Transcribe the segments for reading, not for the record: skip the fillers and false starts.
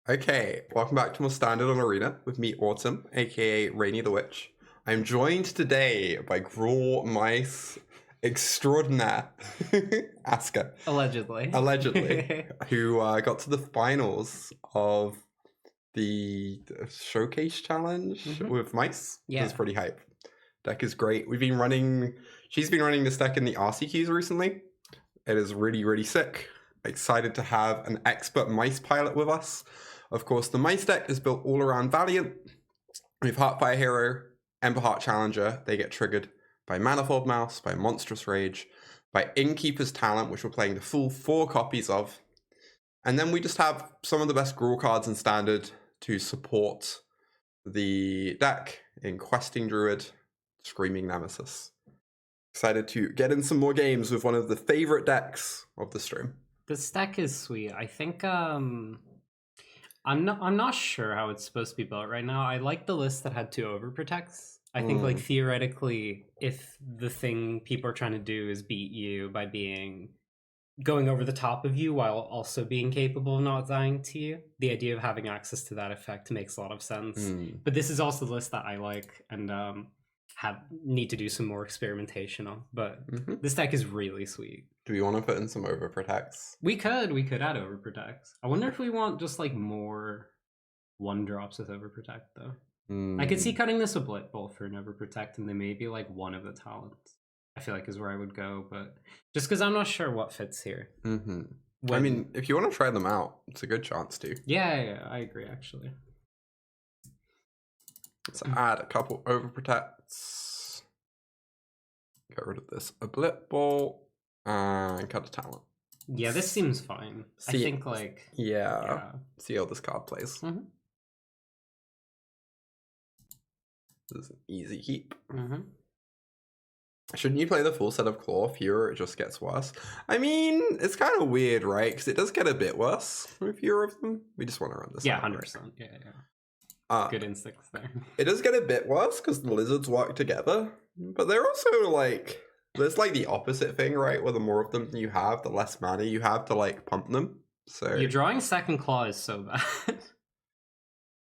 Okay, welcome back to more Standard on Arena with me, Autumn, aka Rainy the Witch. I'm joined today by GRUUL mice extraordinaire, Aska. Allegedly. Who got to the finals of the Showcase Challenge with mice. Yeah. It's pretty hype. Deck is great. She's been running this deck in the RCQs recently. It is really, really sick. Excited to have an expert mice pilot with us. Of course, the mice deck is built all around Valiant. We have Heartfire Hero, Emberheart Challenger. They get triggered by Manifold Mouse, by Monstrous Rage, by Innkeeper's Talent, which we're playing the full 4 copies of. And then we just have some of the best GRUUL cards in Standard to support the deck in Questing Druid, Screaming Nemesis. Excited to get in some more games with one of the favorite decks of the stream. This deck is sweet. I think I'm not sure how it's supposed to be built right now. I like the list that had 2 Overprotects. I think like theoretically, if the thing people are trying to do is beat you by going over the top of you while also being capable of not dying to you, the idea of having access to that effect makes a lot of sense. But this is also the list that I like and need to do some more experimentation on. But this deck is really sweet. Do we want to put in some Overprotects? We could add Overprotects. I wonder if we want just like more 1-drops with Overprotect though. I could see cutting this Obliterating Bolt for an Overprotect and then maybe like one of the talents. I feel like is where I would go, but just because I'm not sure what fits here. I mean, if you want to try them out, it's a good chance to. Yeah, I agree actually. Let's add a couple Overprotects. Get rid of this Obliterating Bolt. And cut a talent. Yeah, this seems fine. I think like... Yeah. See how this card plays. This is an easy keep. Shouldn't you play the full set of Claw Fewer? It just gets worse. I mean, it's kind of weird, right? Because it does get a bit worse with fewer of them. We just want to run this. Yeah, 100%. Right? Yeah. Good instincts there. It does get a bit worse because the lizards work together. But they're also like... There's like the opposite thing, right? Where the more of them you have, the less mana you have to like pump them. So your drawing second claw is so bad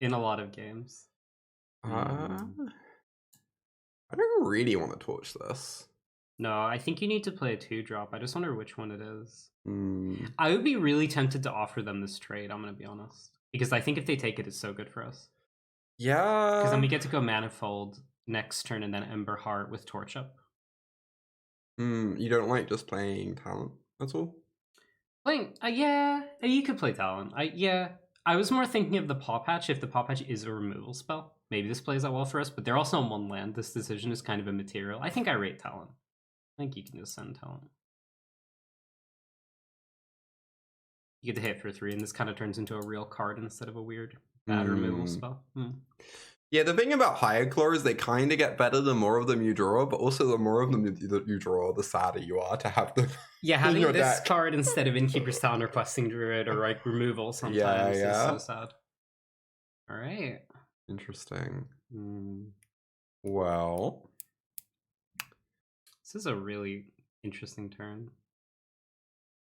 in a lot of games. I don't really want to torch this. No, I think you need to play a 2-drop. I just wonder which one it is. I would be really tempted to offer them this trade, I'm going to be honest. Because I think if they take it, it's so good for us. Yeah. Because then we get to go Manifold next turn and then Emberheart with Torch Up. You don't like just playing talent at all? Playing, yeah, you could play talent. I was more thinking of the Pawpatch. If the Pawpatch is a removal spell, maybe this plays out well for us. But they're also on 1 land. This decision is kind of immaterial. I think I rate talent. I think you can just send talent. You get to hit for 3, and this kind of turns into a real card instead of a weird bad removal spell. Yeah, the thing about higher claw is they kind of get better the more of them you draw, but also the more of them you draw, the sadder you are to have them. Yeah, having this card instead of Innkeeper's Talent or Questing Druid or like removal sometimes is so sad. All right. Interesting. Well, this is a really interesting turn.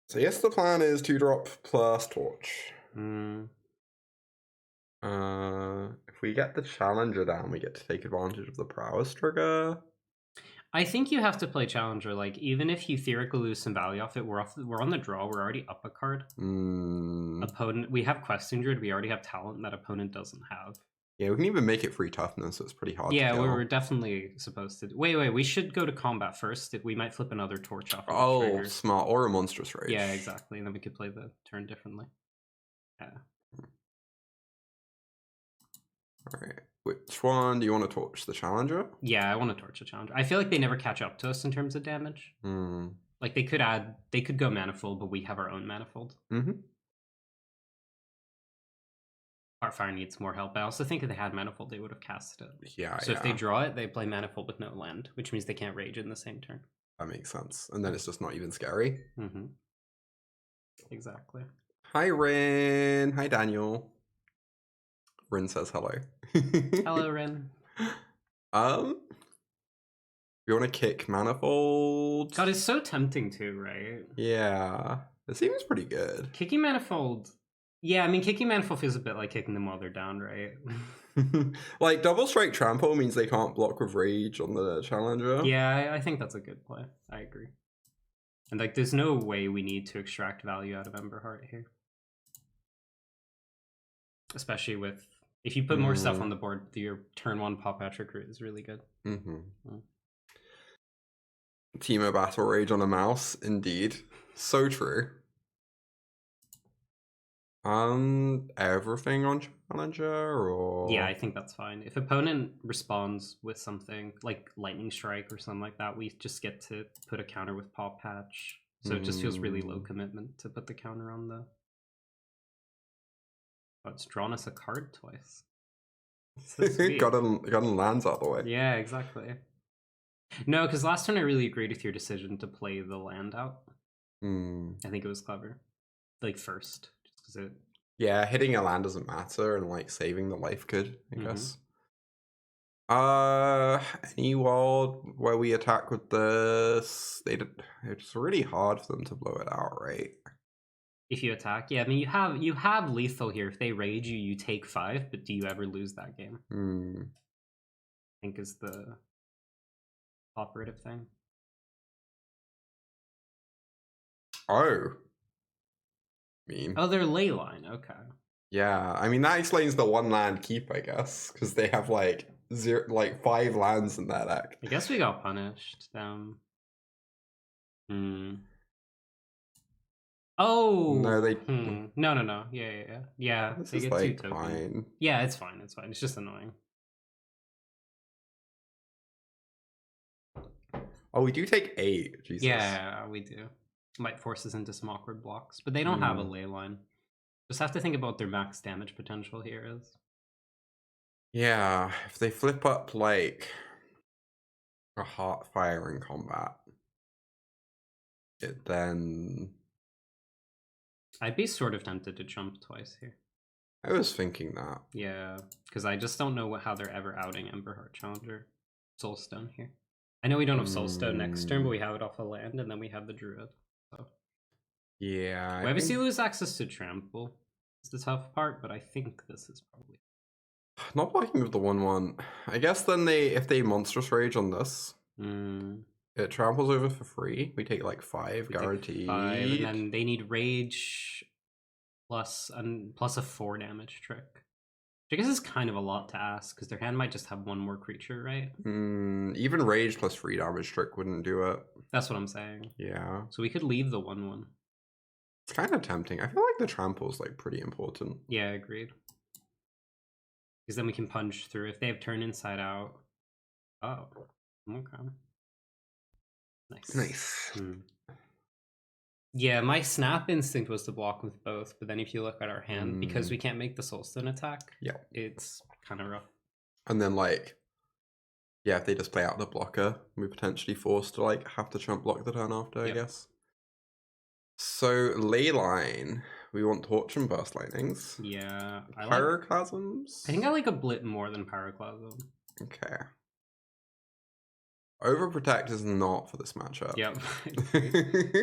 So yes, the plan is 2-drop plus torch. If we get the Challenger down, we get to take advantage of the Prowess trigger. I think you have to play Challenger. Like, even if you theoretically lose some value off it, we're on the draw. We're already up a card. Opponent, we have Questing Druid. We already have talent that opponent doesn't have. Yeah, we can even make it free toughness, so it's pretty hard. Yeah, we're definitely supposed to. Wait, we should go to combat first. We might flip another torch off. Oh, smart. Or a Monstrous Rage. Yeah, exactly. And then we could play the turn differently. Yeah. Alright, which one do you want to torch? The Challenger? Yeah, I want to torch the Challenger. I feel like they never catch up to us in terms of damage. Like they could go Manifold, but we have our own Manifold. Heartfire needs more help. I also think if they had Manifold, they would have casted it. Yeah, so if they draw it, they play Manifold with no land, which means they can't rage in the same turn. That makes sense. And then it's just not even scary. Exactly. Hi, Rin. Hi, Daniel. Rin says hello. Hello, Rin. You want to kick Manifold? God, it's so tempting too, right? Yeah. It seems pretty good. Kicking Manifold Yeah, I mean, kicking Manifold feels a bit like kicking them while they're down, right? Like, double strike trample means they can't block with rage on the Challenger. Yeah, I think that's a good play. I agree. And like, there's no way we need to extract value out of Emberheart here. Especially with, if you put more stuff on the board, your turn 1 Pawpatch Recruit is really good. Teemo Battle Rage on a mouse, indeed. So true. Everything on Challenger, or... Yeah, I think that's fine. If opponent responds with something like Lightning Strike or something like that, we just get to put a counter with Pawpatch. So it just feels really low commitment to put the counter on the... Oh, it's drawn us a card twice. So got lands out the way. Yeah, exactly. No, because last turn I really agreed with your decision to play the land out. I think it was clever. Like, first. Just because it... Yeah, hitting a land doesn't matter, and like saving the life could, I guess. Any world where we attack with this, it's really hard for them to blow it out, right? If you attack, yeah, I mean you have lethal here. If they rage you, you take 5, but do you ever lose that game? I think is the operative thing. Oh. Oh, they're Leyline, okay. Yeah, I mean that explains the 1 land keep, I guess, because they have like 5 lands in that deck. I guess we got punished. Oh no, they no. Yeah. This they is get like 2 tokens. fine. Yeah, it's fine. It's just annoying. Oh, we do take 8. Jesus. Yeah, we do. Might force us into some awkward blocks, but they don't have a ley line. Just have to think about their max damage potential here is. Yeah, if they flip up like a Heartfire in combat, then I'd be sort of tempted to jump twice here. I was thinking that. Yeah, because I just don't know how they're ever outing Emberheart Challenger Soulstone here. I know we don't have Soulstone next turn, but we have it off a land, and then we have the Druid. So. Yeah. We obviously lose access to Trample. It's the tough part, but I think this is probably... Not blocking with the 1/1. I guess then if they Monstrous Rage on this, it tramples over for free. We take like 5 guaranteed. 5, and then they need Rage plus a 4 damage trick. Which I guess is kind of a lot to ask, because their hand might just have 1 more creature, right? Even Rage plus 3 damage trick wouldn't do it. That's what I'm saying. Yeah. So we could leave the 1/1. It's kind of tempting. I feel like the trample's like pretty important. Yeah, agreed. Because then we can punch through if they have turn inside out. Oh, okay. Nice. Yeah, my snap instinct was to block with both, but then if you look at our hand, because we can't make the Soulstone attack, it's kind of rough. And then like, yeah, if they just play out the blocker, we're potentially forced to like have to trump block the turn after, I guess. So Leyline, we want Torch and Burst Lightnings. Yeah. Pyroclasms? I think I like a Blip more than Pyroclasm. Okay. Overprotect is not for this matchup. Yep.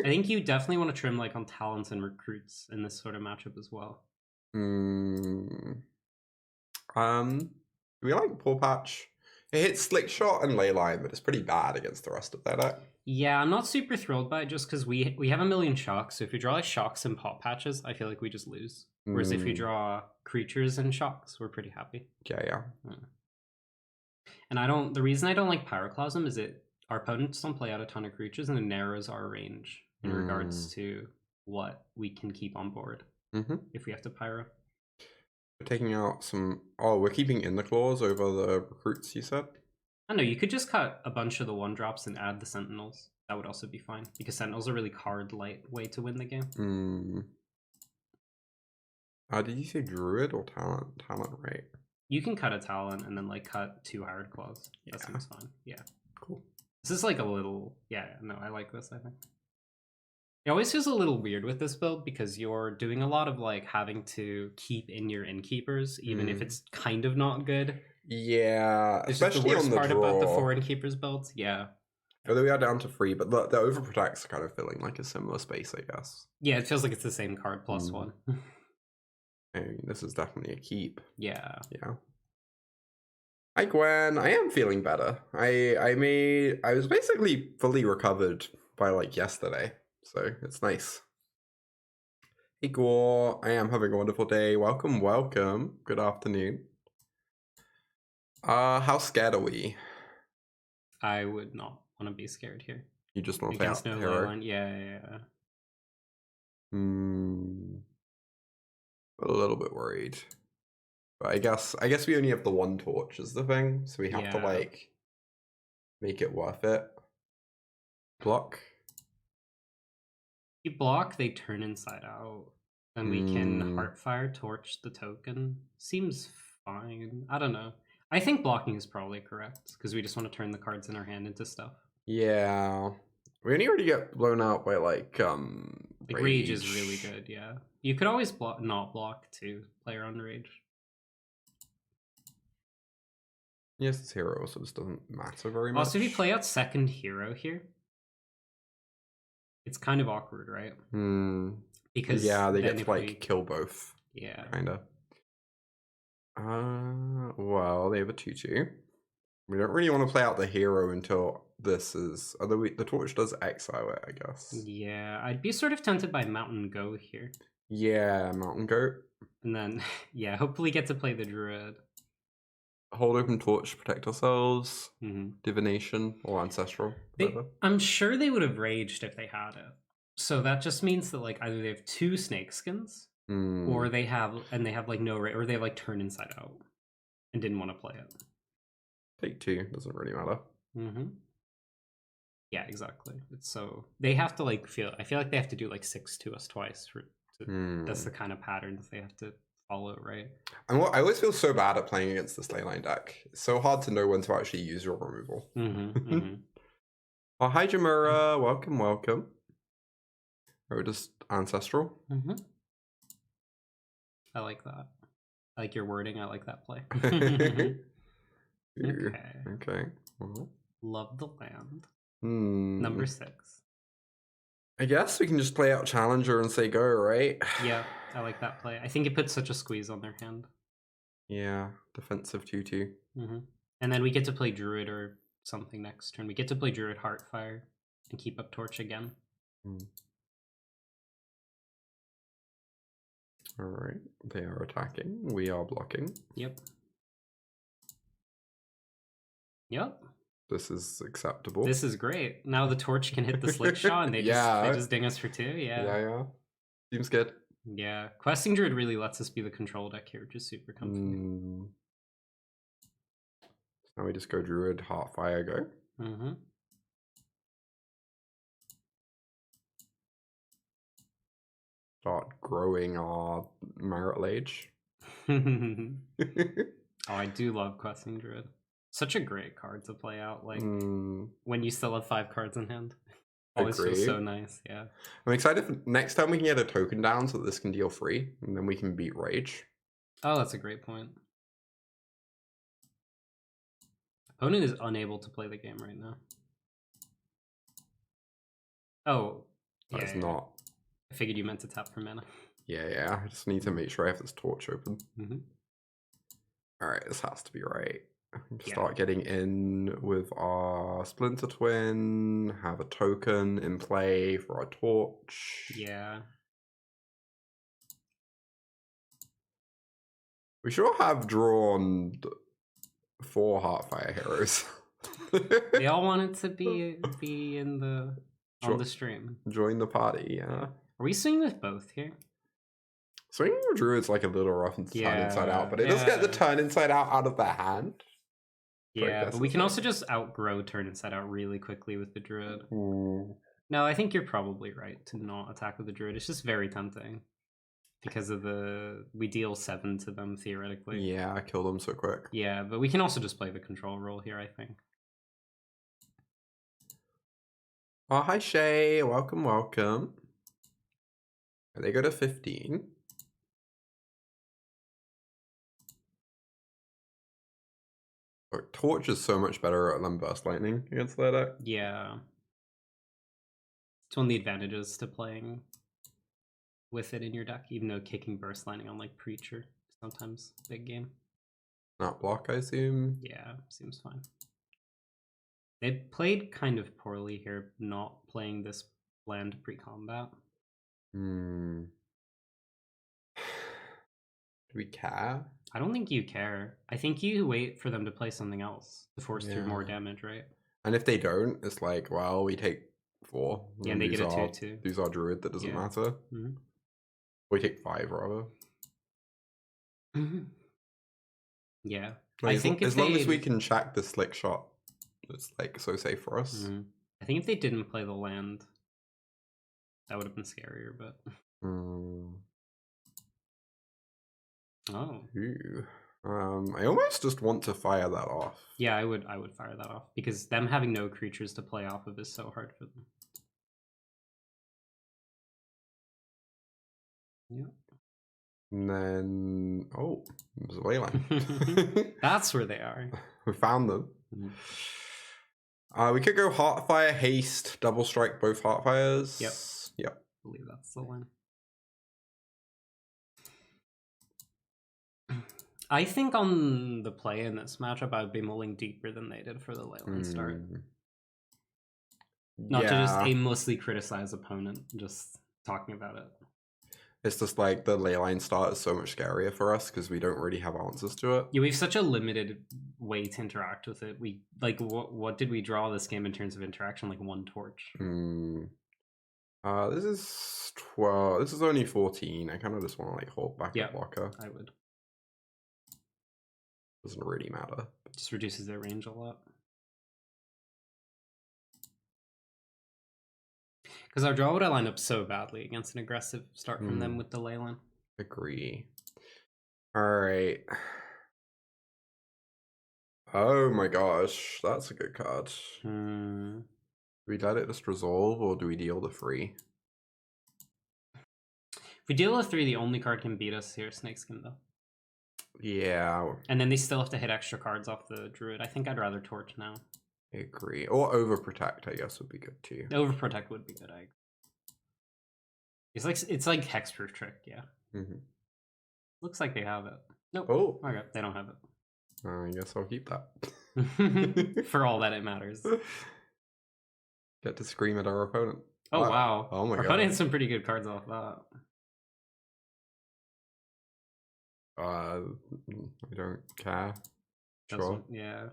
I think you definitely want to trim like on talents and recruits in this sort of matchup as well. We like Pawpatch. It hits Slick Shot and Leyline, but it's pretty bad against the rest of their deck. Yeah, I'm not super thrilled by it just because we have a million shocks. So if you draw like shocks and Pawpatches, I feel like we just lose. Whereas if you draw creatures and shocks, we're pretty happy. Yeah. And the reason I don't like Pyroclasm is our opponents don't play out a ton of creatures and it narrows our range in regards to what we can keep on board if we have to Pyro. We're taking out some... Oh, we're keeping in the claws over the recruits, you said? I know, you could just cut a bunch of the 1-drops and add the Sentinels. That would also be fine, because Sentinels are a really card-light way to win the game. Did you say Druid or Talent? Talent, right? You can cut a Talent and then like cut 2 Hard Claws. Yeah. That seems fine. Yeah. Cool. This is like a little... Yeah, no, I like this, I think. It always feels a little weird with this build because you're doing a lot of like having to keep in your Innkeepers, even if it's kind of not good. Yeah, it's especially just the worst on the part draw. about the 4 Innkeepers builds. Yeah. Although we are down to 3, but the Overprotect's kind of filling like a similar space, I guess. Yeah, it feels like it's the same card plus 1. I mean, this is definitely a keep. Yeah. Yeah. Hi Gwen, I am feeling better. I was basically fully recovered by like yesterday, so it's nice. Hey Gore, I am having a wonderful day. Welcome, welcome. Good afternoon. How scared are we? I would not want to be scared here. You just want to play out the hero? Leyline. Yeah. A little bit worried. But I guess we only have the one torch is the thing, so we have to like make it worth it. Block. You block, they turn inside out. And we can Heartfire torch the token. Seems fine. I don't know. I think blocking is probably correct, because we just want to turn the cards in our hand into stuff. Yeah. We only already get blown out by like Rage is really good, yeah. You could always not block to play around Rage. Yes, it's hero, so this doesn't matter very much. Also, if you play out second hero here, it's kind of awkward, right? Because yeah, they get to like kill both. Yeah. Kinda. Well, they have a 2/2. We don't really want to play out the hero until this is... Although the torch does exile it, I guess. Yeah, I'd be sort of tempted by Mountain Go here. Yeah, Mountain Goat. And then, yeah, hopefully get to play the Druid. Hold open torch, protect ourselves. Divination or Ancestral. I'm sure they would have raged if they had it. So that just means that like either they have 2 Snakeskins, or they have like no rage, or they have like turn inside out and didn't want to play it. Take 2 doesn't really matter. Yeah, exactly. It's so they have to like I feel like they have to do like 6 to us twice that's the kind of patterns they have to follow, right? And I always feel so bad at playing against this leyline deck. It's so hard to know when to actually use your removal. Oh, hi Jamura, welcome. Or just Ancestral. I like that. I like your wording. I like that play. Okay. Love the land. Number 6. I guess we can just play out Challenger and say go, right? Yeah, I like that play. I think it puts such a squeeze on their hand. Yeah, defensive 2/2. And then we get to play Druid or something next turn. We get to play Druid Heartfire and keep up Torch again. Alright, they are attacking. We are blocking. Yep. This is acceptable. This is great. Now the Torch can hit the Slick Shot and they just ding us for 2. Yeah. Seems good. Yeah. Questing Druid really lets us be the control deck here, which is super comfy. Now we just go Druid, Heartfire, go. Start growing our Merit Lage. Oh, I do love Questing Druid. Such a great card to play out, like when you still have 5 cards in hand. Always feels so nice, yeah. I'm excited for next time we can get a token down so that this can deal free, and then we can beat Rage. Oh, that's a great point. Opponent is unable to play the game right now. Oh, that's not. I figured you meant to tap for mana. Yeah. I just need to make sure I have this torch open. Alright, this has to be right. Start getting in with our Splinter Twin, have a token in play for our torch. Yeah. We sure have drawn 4 Heartfire heroes. They all wanted to be in the on the stream. Join the party, yeah. Are we swinging with both here? Swinging with Druid's like a little rough and turn inside out, but it does get the turn inside out of their hand. Yeah, but we can also just outgrow turn inside out really quickly with the Druid. No, I think you're probably right to not attack with the Druid. It's just very tempting. Because of we deal 7 to them theoretically. Yeah, I kill them so quick. Yeah, but we can also just play the control role here, I think. Oh, hi Shay, welcome. They go to 15. Torch is so much better than Burst Lightning against that deck. Yeah. It's one of the advantages to playing with it in your deck, even though kicking burst lining on like Preacher sometimes big game. Not block, I assume. Yeah, seems fine. They played kind of poorly here, not playing this land pre-combat. Do we care? I don't think you care. I think you wait for them to play something else to force through more damage, right? And if they don't, it's like, well, we take 4. Yeah, and they get a 2/2. Use our druid, that doesn't matter. We take 5 rather. Yeah. Like, I think as long as we can check the slick shot, it's like so safe for us. I think if they didn't play the land, that would have been scarier, but oh. Ooh. I almost just want to fire that off. Yeah, I would fire that off because them having no creatures to play off of is so hard for them. Yeah. And then there's a leyline. That's where they are. We found them. We could go Heartfire, Haste, double strike both Heartfires. Yep. I believe that's the one. I think on the play in this matchup, I would be mulling deeper than they did for the leyline start. Not to just aimlessly criticize opponent, just talking about it. It's just like the leyline start is so much scarier for us because we don't really have answers to it. Yeah, we have such a limited way to interact with it. We like what did we draw this game in terms of interaction? Like 1 torch. This is 12. This is only 14. I kind of just want to like hold back a blocker. I would. Doesn't really matter. Just reduces their range a lot. Because our draw would line up so badly against an aggressive start from them with the leyline. Agree. Alright. Oh my gosh, that's a good card. Do we let it just resolve or do we deal the 3? If we deal a 3, the only card can beat us here, Snakeskin though. Yeah. And then they still have to hit extra cards off the Druid. I think I'd rather Torch now. I agree. Or Overprotect, I guess, would be good too. Overprotect would be good, It's like Hexproof Trick, yeah. Looks like they have it. Nope. Oh. Okay, they don't have it. I guess I'll keep that. For all that it matters. Get to scream at our opponent. Oh, wow. Oh my god. Our opponent had some pretty good cards off that. I don't care. Sure. Yeah.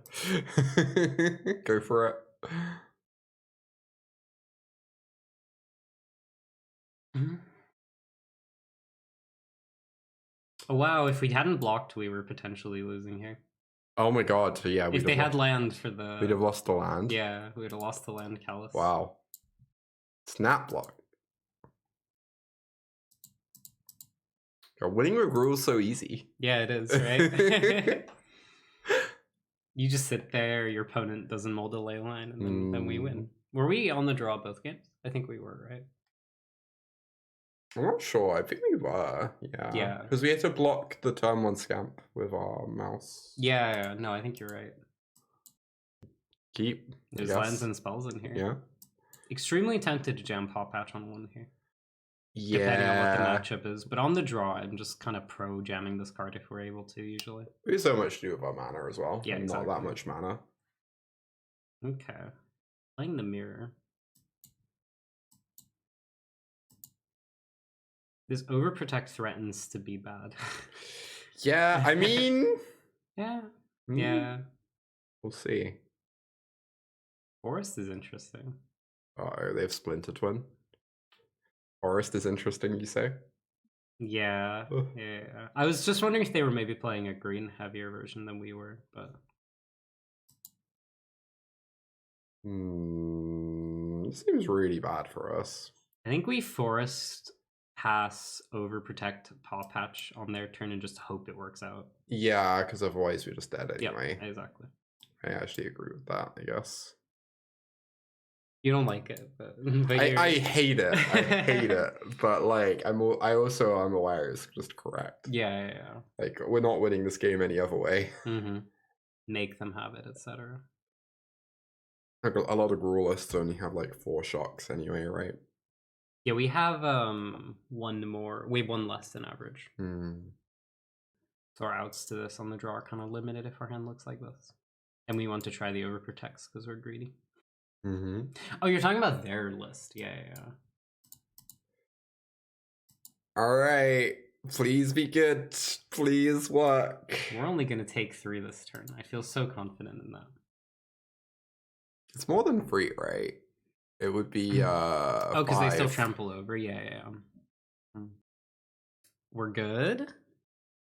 Go for it. Oh wow, if we hadn't blocked, we were potentially losing here. Oh my god, so yeah. If they had land for the... We'd have lost the land. Yeah, we would have lost the land, Callus. Wow. Snap block. God, winning with GRUUL is so easy. Yeah, it is, right? You just sit there, your opponent doesn't mold a ley line, and then we win. Were we on the draw both games? I think we were, right? I'm not sure. I think we were. Yeah. Yeah. Because we had to block the turn 1 scamp with our mouse. Yeah, no, I think you're right. Keep. There's lands and spells in here. Yeah. Extremely tempted to jam Pawpatch on 1 here. Yeah. Depending on what the matchup is. But on the draw, I'm just kind of pro jamming this card if we're able to, usually. We have so much to do with our mana as well. Yeah, exactly. Not that much mana. Okay. Playing the mirror. This Overprotect threatens to be bad. Yeah, I mean... yeah. Yeah. We'll see. Forest is interesting. Oh, they have Splinter Twin. Forest is interesting, you say? Yeah, yeah. I was just wondering if they were maybe playing a green heavier version than we were, but... It seems really bad for us. I think we Forest pass Overprotect Pawpatch on their turn and just hope it works out. Yeah, because otherwise we're just dead anyway. Yeah, exactly. I actually agree with that, I guess. You don't like it, but I hate it. I hate it. But like, I also am aware it's just correct. Yeah. Like, we're not winning this game any other way. Make them have it, etc. A lot of GRUUL lists only have like 4 shocks anyway, right? Yeah, we have one more. We have one less than average. So our outs to this on the draw are kind of limited if our hand looks like this. And we want to try the Overprotects because we're greedy. Oh, you're talking about their list. Yeah. Alright. Please be good. Please work. We're only going to take 3 this turn. I feel so confident in that. It's more than 3, right? It would be oh, because they still 5. trample over. Yeah. We're good.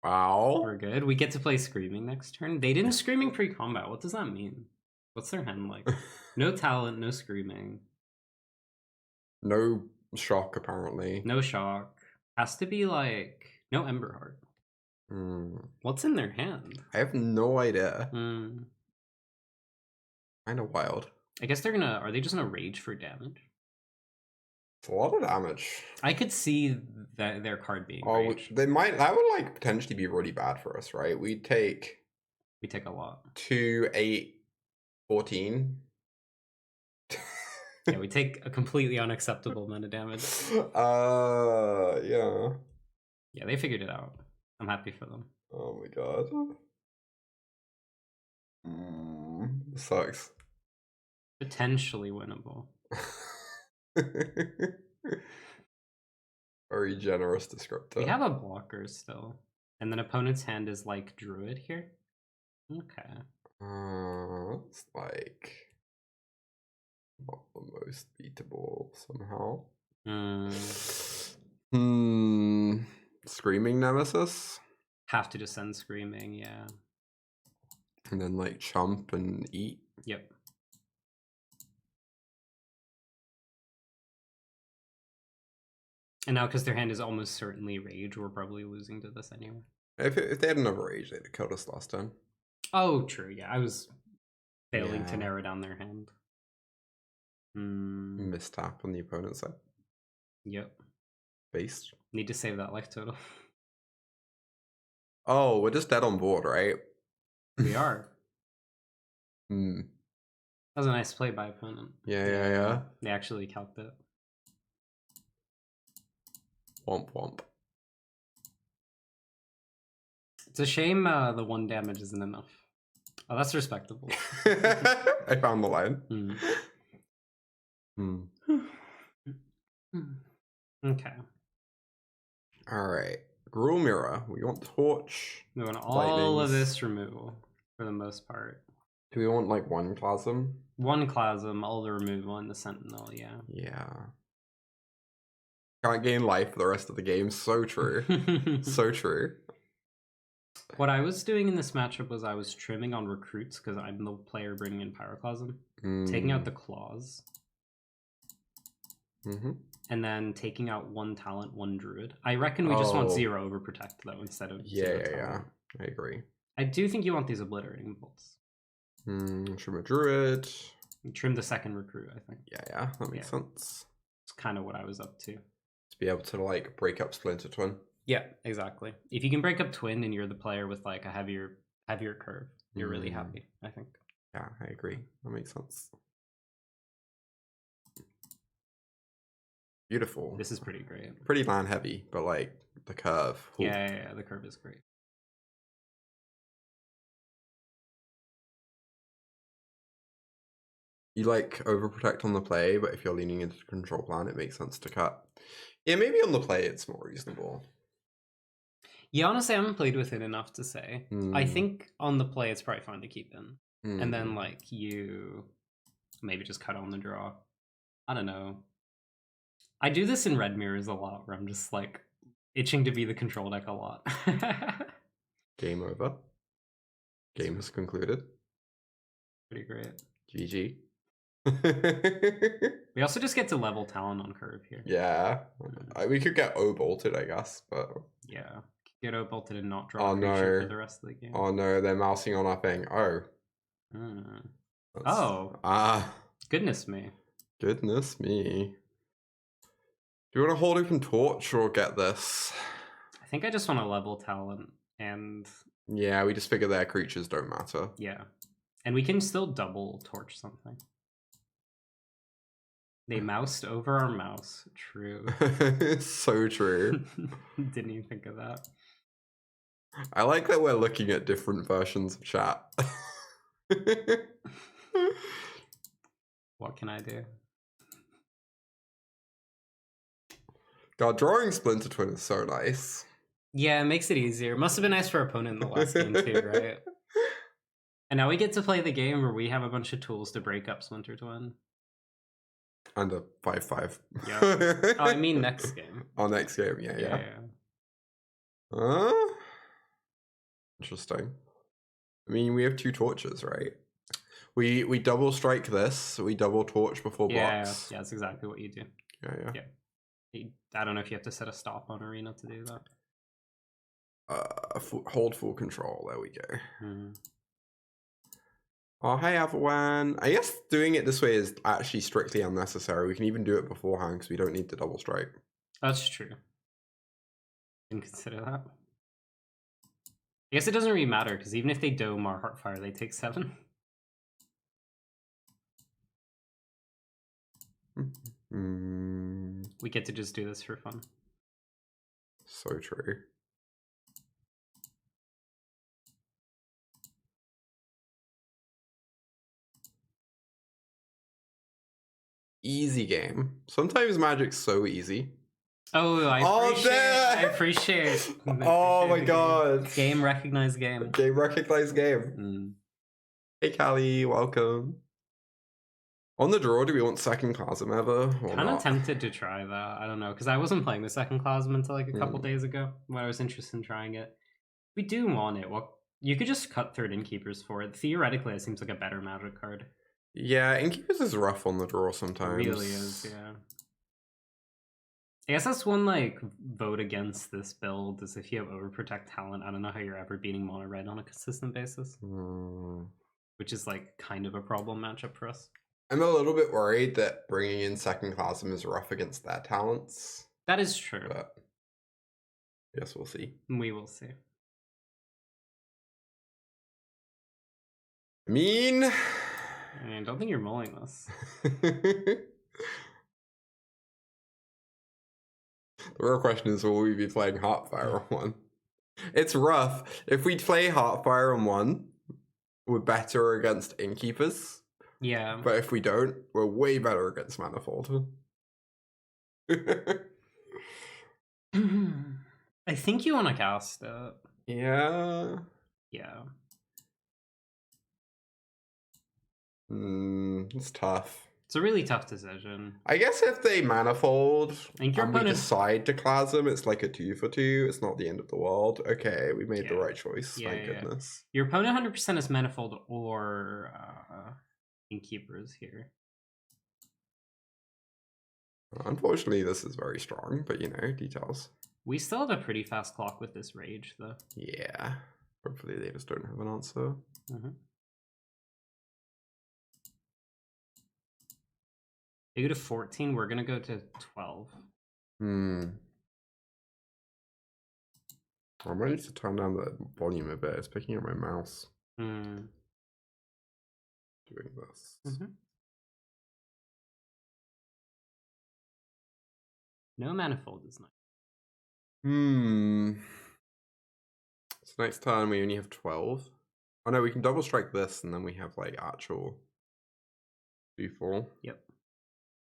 Wow. We're good. We get to play Screaming next turn. They didn't Screaming pre-combat. What does that mean? What's their hand like? No talent, no Screaming. No shock, apparently. No shock. Has to be like no Emberheart. What's in their hand? I have no idea. Kind of wild. I guess they're gonna. Are they just gonna rage for damage? It's a lot of damage. I could see that their card being. Rage. They might. That would like potentially be really bad for us, right? We take a lot. 2, 8, 14. Yeah, we take a completely unacceptable amount of damage. Yeah. Yeah, they figured it out. I'm happy for them. Oh my god. Sucks. Potentially winnable. Very generous descriptor. We have a blocker still. And then opponent's hand is like Druid here. Okay. It's like not the most beatable somehow. Screaming Nemesis. Have to just send Screaming, yeah. And then like chump and eat. Yep. And now because their hand is almost certainly Rage, we're probably losing to this anyway. If they had another Rage, they'd have killed us last time. Oh, true. Yeah, I was failing to narrow down their hand. Mistap on the opponent's side. Yep. Based. Need to save that life total. Oh, we're just dead on board, right? We are. That was a nice play by opponent. Yeah. They actually calced it. Womp womp. It's a shame the 1 damage isn't enough. Oh, that's respectable. I found the line. Okay. Alright. GRUUL Mirror. We want Torch. We want all of this removal for the most part. Do we want like 1 Clasm? 1 Clasm, all the removal, and the Sentinel, yeah. Yeah. Can't gain life for the rest of the game. So true. So true. What I was doing in this matchup was I was trimming on recruits because I'm the player bringing in Pyroclasm. Taking out the claws. And then taking out 1 talent, 1 druid. I reckon we just want 0 overprotect though instead of 0 talent. Yeah. I agree. I do think you want these obliterating bolts. Trim a druid. Trim the 2nd recruit, I think. Yeah, that makes sense. It's kind of what I was up to. To be able to like break up Splinter Twin. Yeah, exactly. If you can break up Twin and you're the player with like a heavier curve, you're really happy, I think. Yeah, I agree. That makes sense. Beautiful. This is pretty great. Pretty land heavy, but like the curve. Yeah, the curve is great. You like overprotect on the play, but if you're leaning into the control plan, it makes sense to cut. Yeah, maybe on the play it's more reasonable. Yeah, honestly, I haven't played with it enough to say. I think on the play it's probably fine to keep in. And then like you maybe just cut on the draw. I don't know. I do this in red mirrors a lot where I'm just like itching to be the control deck a lot. Game over. Game has concluded. Pretty great. GG. We also just get to level talent on curve here. Yeah. We could get O-bolted, I guess, but... Yeah. Get O-bolted and not draw a creature for the rest of the game. Oh no, they're mousing on our thing. Goodness me. Goodness me. Do you want to hold open Torch or get this? I think I just want to level talent and... Yeah, we just figure their creatures don't matter. Yeah. And we can still double Torch something. They moused over our mouse. True. So true. Didn't even think of that. I like that we're looking at different versions of chat. What can I do? God, drawing Splinter Twin is so nice. Yeah, it makes it easier. Must have been nice for our opponent in the last game too, right? And now we get to play the game where we have a bunch of tools to break up Splinter Twin. And a 5/5. Yeah. Oh, I mean next game. Oh, next game, yeah. Interesting. I mean, we have 2 torches, right? We double strike this, we double torch before blocks. Yeah, that's exactly what you do. Yeah. I don't know if you have to set a stop on Arena to do that. Hold full control, there we go. Mm-hmm. Oh, hey, Avawan. I guess doing it this way is actually strictly unnecessary. We can even do it beforehand because we don't need to double strike. That's true. Didn't consider that. I guess it doesn't really matter because even if they dome our Heartfire, they take 7. We get to just do this for fun. So true. Easy game. Sometimes Magic's so easy. Oh, I appreciate. Oh my god. Game recognized game. Game recognized game. Hey Callie, welcome. On the draw, do we want second Clasm ever? Kind of tempted to try that. I don't know, because I wasn't playing the second Clasm until like a couple days ago when I was interested in trying it. We do want it. Well, you could just cut third Innkeepers for it. Theoretically, it seems like a better Magic card. Yeah, Innkeepers is rough on the draw sometimes. It really is, yeah. I guess that's one like vote against this build is if you have Overprotect talent. I don't know how you're ever beating mono red on a consistent basis, which is like kind of a problem matchup for us. I'm a little bit worried that bringing in second Clasm is rough against their talents. That is true. But I guess we'll see. We will see. I mean, I don't think you're mulling this. The real question is, will we be playing Heartfire on 1? It's rough. If we play Heartfire on 1, we're better against Innkeepers. Yeah. But if we don't, we're way better against Manifold. I think you want to cast it. Yeah. Yeah. It's tough. It's a really tough decision. I guess if they Manifold and we decide to Clasm, it's like a 2 for 2. It's not the end of the world. Okay, we made the right choice. Thank goodness. Your opponent 100% is Manifold or Innkeepers here. Unfortunately, this is very strong, but you know, details. We still have a pretty fast clock with this Rage, though. Yeah. Hopefully they just don't have an answer. They go to 14, we're going to go to 12. I might need to turn down the volume a bit. It's picking up my mouse. Doing this. No Manifold is nice. So next turn we only have 12. Oh no, we can double strike this and then we have like actual 2/4. Yep.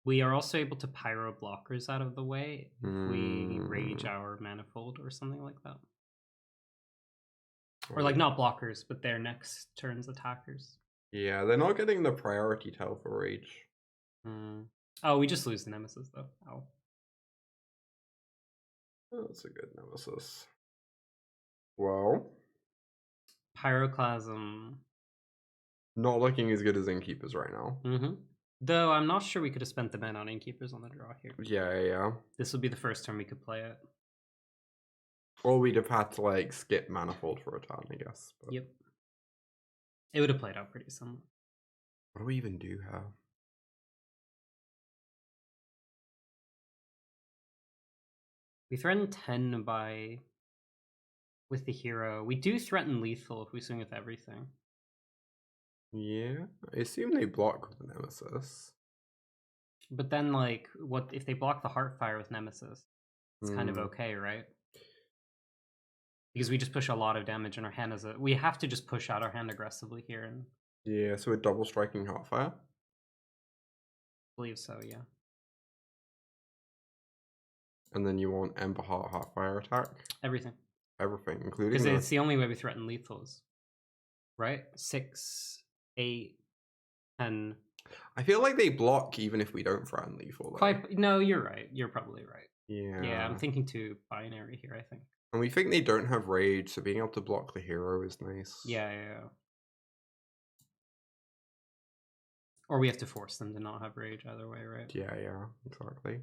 We are also able to pyro blockers out of the way if we rage our Manifold or something like that. Or like not blockers, but their next turn's attackers. Yeah, they're not getting the priority tell for rage. Oh, we just lose the Nemesis though. Oh. That's a good Nemesis. Well, Pyroclasm. Not looking as good as Innkeepers right now. Though I'm not sure we could have spent the mana on Innkeepers on the draw here. Yeah. This would be the first time we could play it. Or we'd have had to like skip Manifold for a turn, I guess. But... Yep. It would have played out pretty similar. What do we even do here? We threaten 10 with the hero. We do threaten lethal if we swing with everything. Yeah, I assume they block with the Nemesis. But then, like, what if they block the Heartfire with Nemesis? It's kind of okay, right? Because we just push a lot of damage in our hand as a... We have to just push out our hand aggressively here, and Yeah, so we're double striking Heartfire. I believe so, yeah. And then you want Emberheart Heartfire attack? Everything. Everything, including Because it's the only way we threaten lethals. Right? 6, 8, 10... I feel like they block even if we don't threaten lethal. No, you're right. You're probably right. Yeah. Yeah, I'm thinking too binary here, I think. And we think they don't have rage, so being able to block the hero is nice. Yeah. Or we have to force them to not have rage either way, right? Yeah, exactly.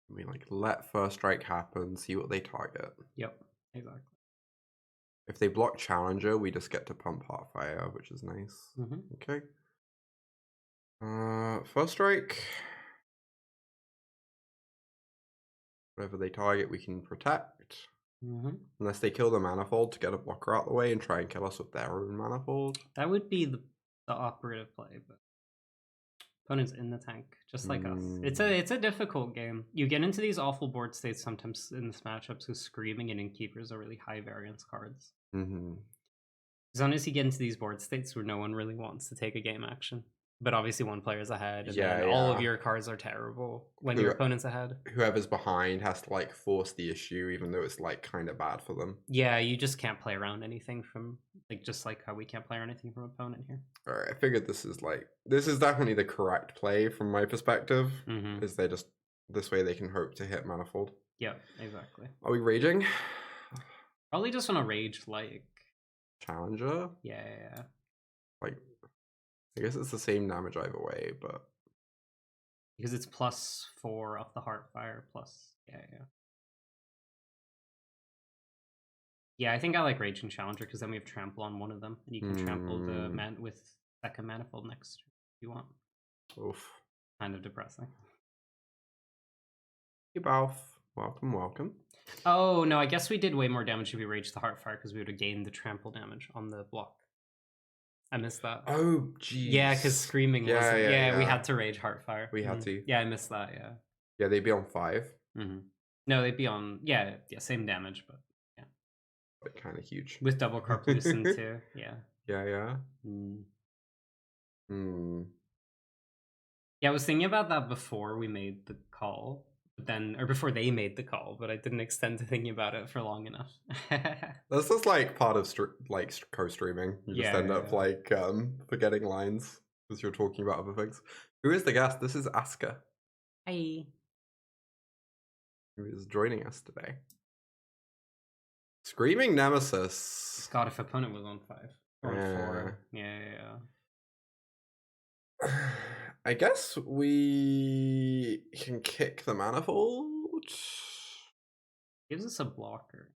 We like let first strike happen, see what they target. Yep, exactly. If they block Challenger, we just get to pump Heartfire, which is nice. Okay. First strike. Whatever they target, we can protect. Unless they kill the Manifold to get a blocker out the way and try and kill us with their own Manifold. That would be the operative play, but opponent's in the tank, just like us. It's a difficult game. You get into these awful board states sometimes in this matchups with Screaming and Innkeepers are really high variance cards. As long as you get into these board states where no one really wants to take a game action. But obviously one player's ahead, and then all of your cards are terrible when your opponent's ahead. Whoever's behind has to like force the issue, even though it's like kind of bad for them. Yeah, you just can't play around anything from like just like how we can't play around anything from opponent here. Alright, I figured this is definitely the correct play from my perspective. Is they just this way they can hope to hit Manifold. Yeah, exactly. Are we raging? Probably just want to rage like Challenger? Yeah. Like I guess it's the same damage either way, but because it's +4 off the Heartfire plus Yeah, I think I like Raging Challenger because then we have Trample on one of them, and you can trample the man with second Manifold next if you want. Oof. Kind of depressing. Hey, Balf. Welcome. Oh, no, I guess we did way more damage if we raged the Heartfire because we would have gained the trample damage on the block. I missed that. Oh, jeez. Yeah, because Screaming wasn't... Yeah, we had to rage Heartfire. We had to. Yeah, I missed that, yeah. Yeah, they'd be on 5. No, they'd be on... Yeah, same damage, but yeah. But kind of huge. With double Karplusan too, yeah. Yeah. Yeah, I was thinking about that before we made the call. Or before they made the call, but I didn't extend to thinking about it for long enough. That's just like part of co-streaming. You just end up like forgetting lines because you're talking about other things. Who is the guest? This is Aska. Hi. Who is joining us today? Screaming Nemesis. God, if opponent was on 5 or on 4. Yeah. I guess we can kick the Manifold. Gives us a blocker.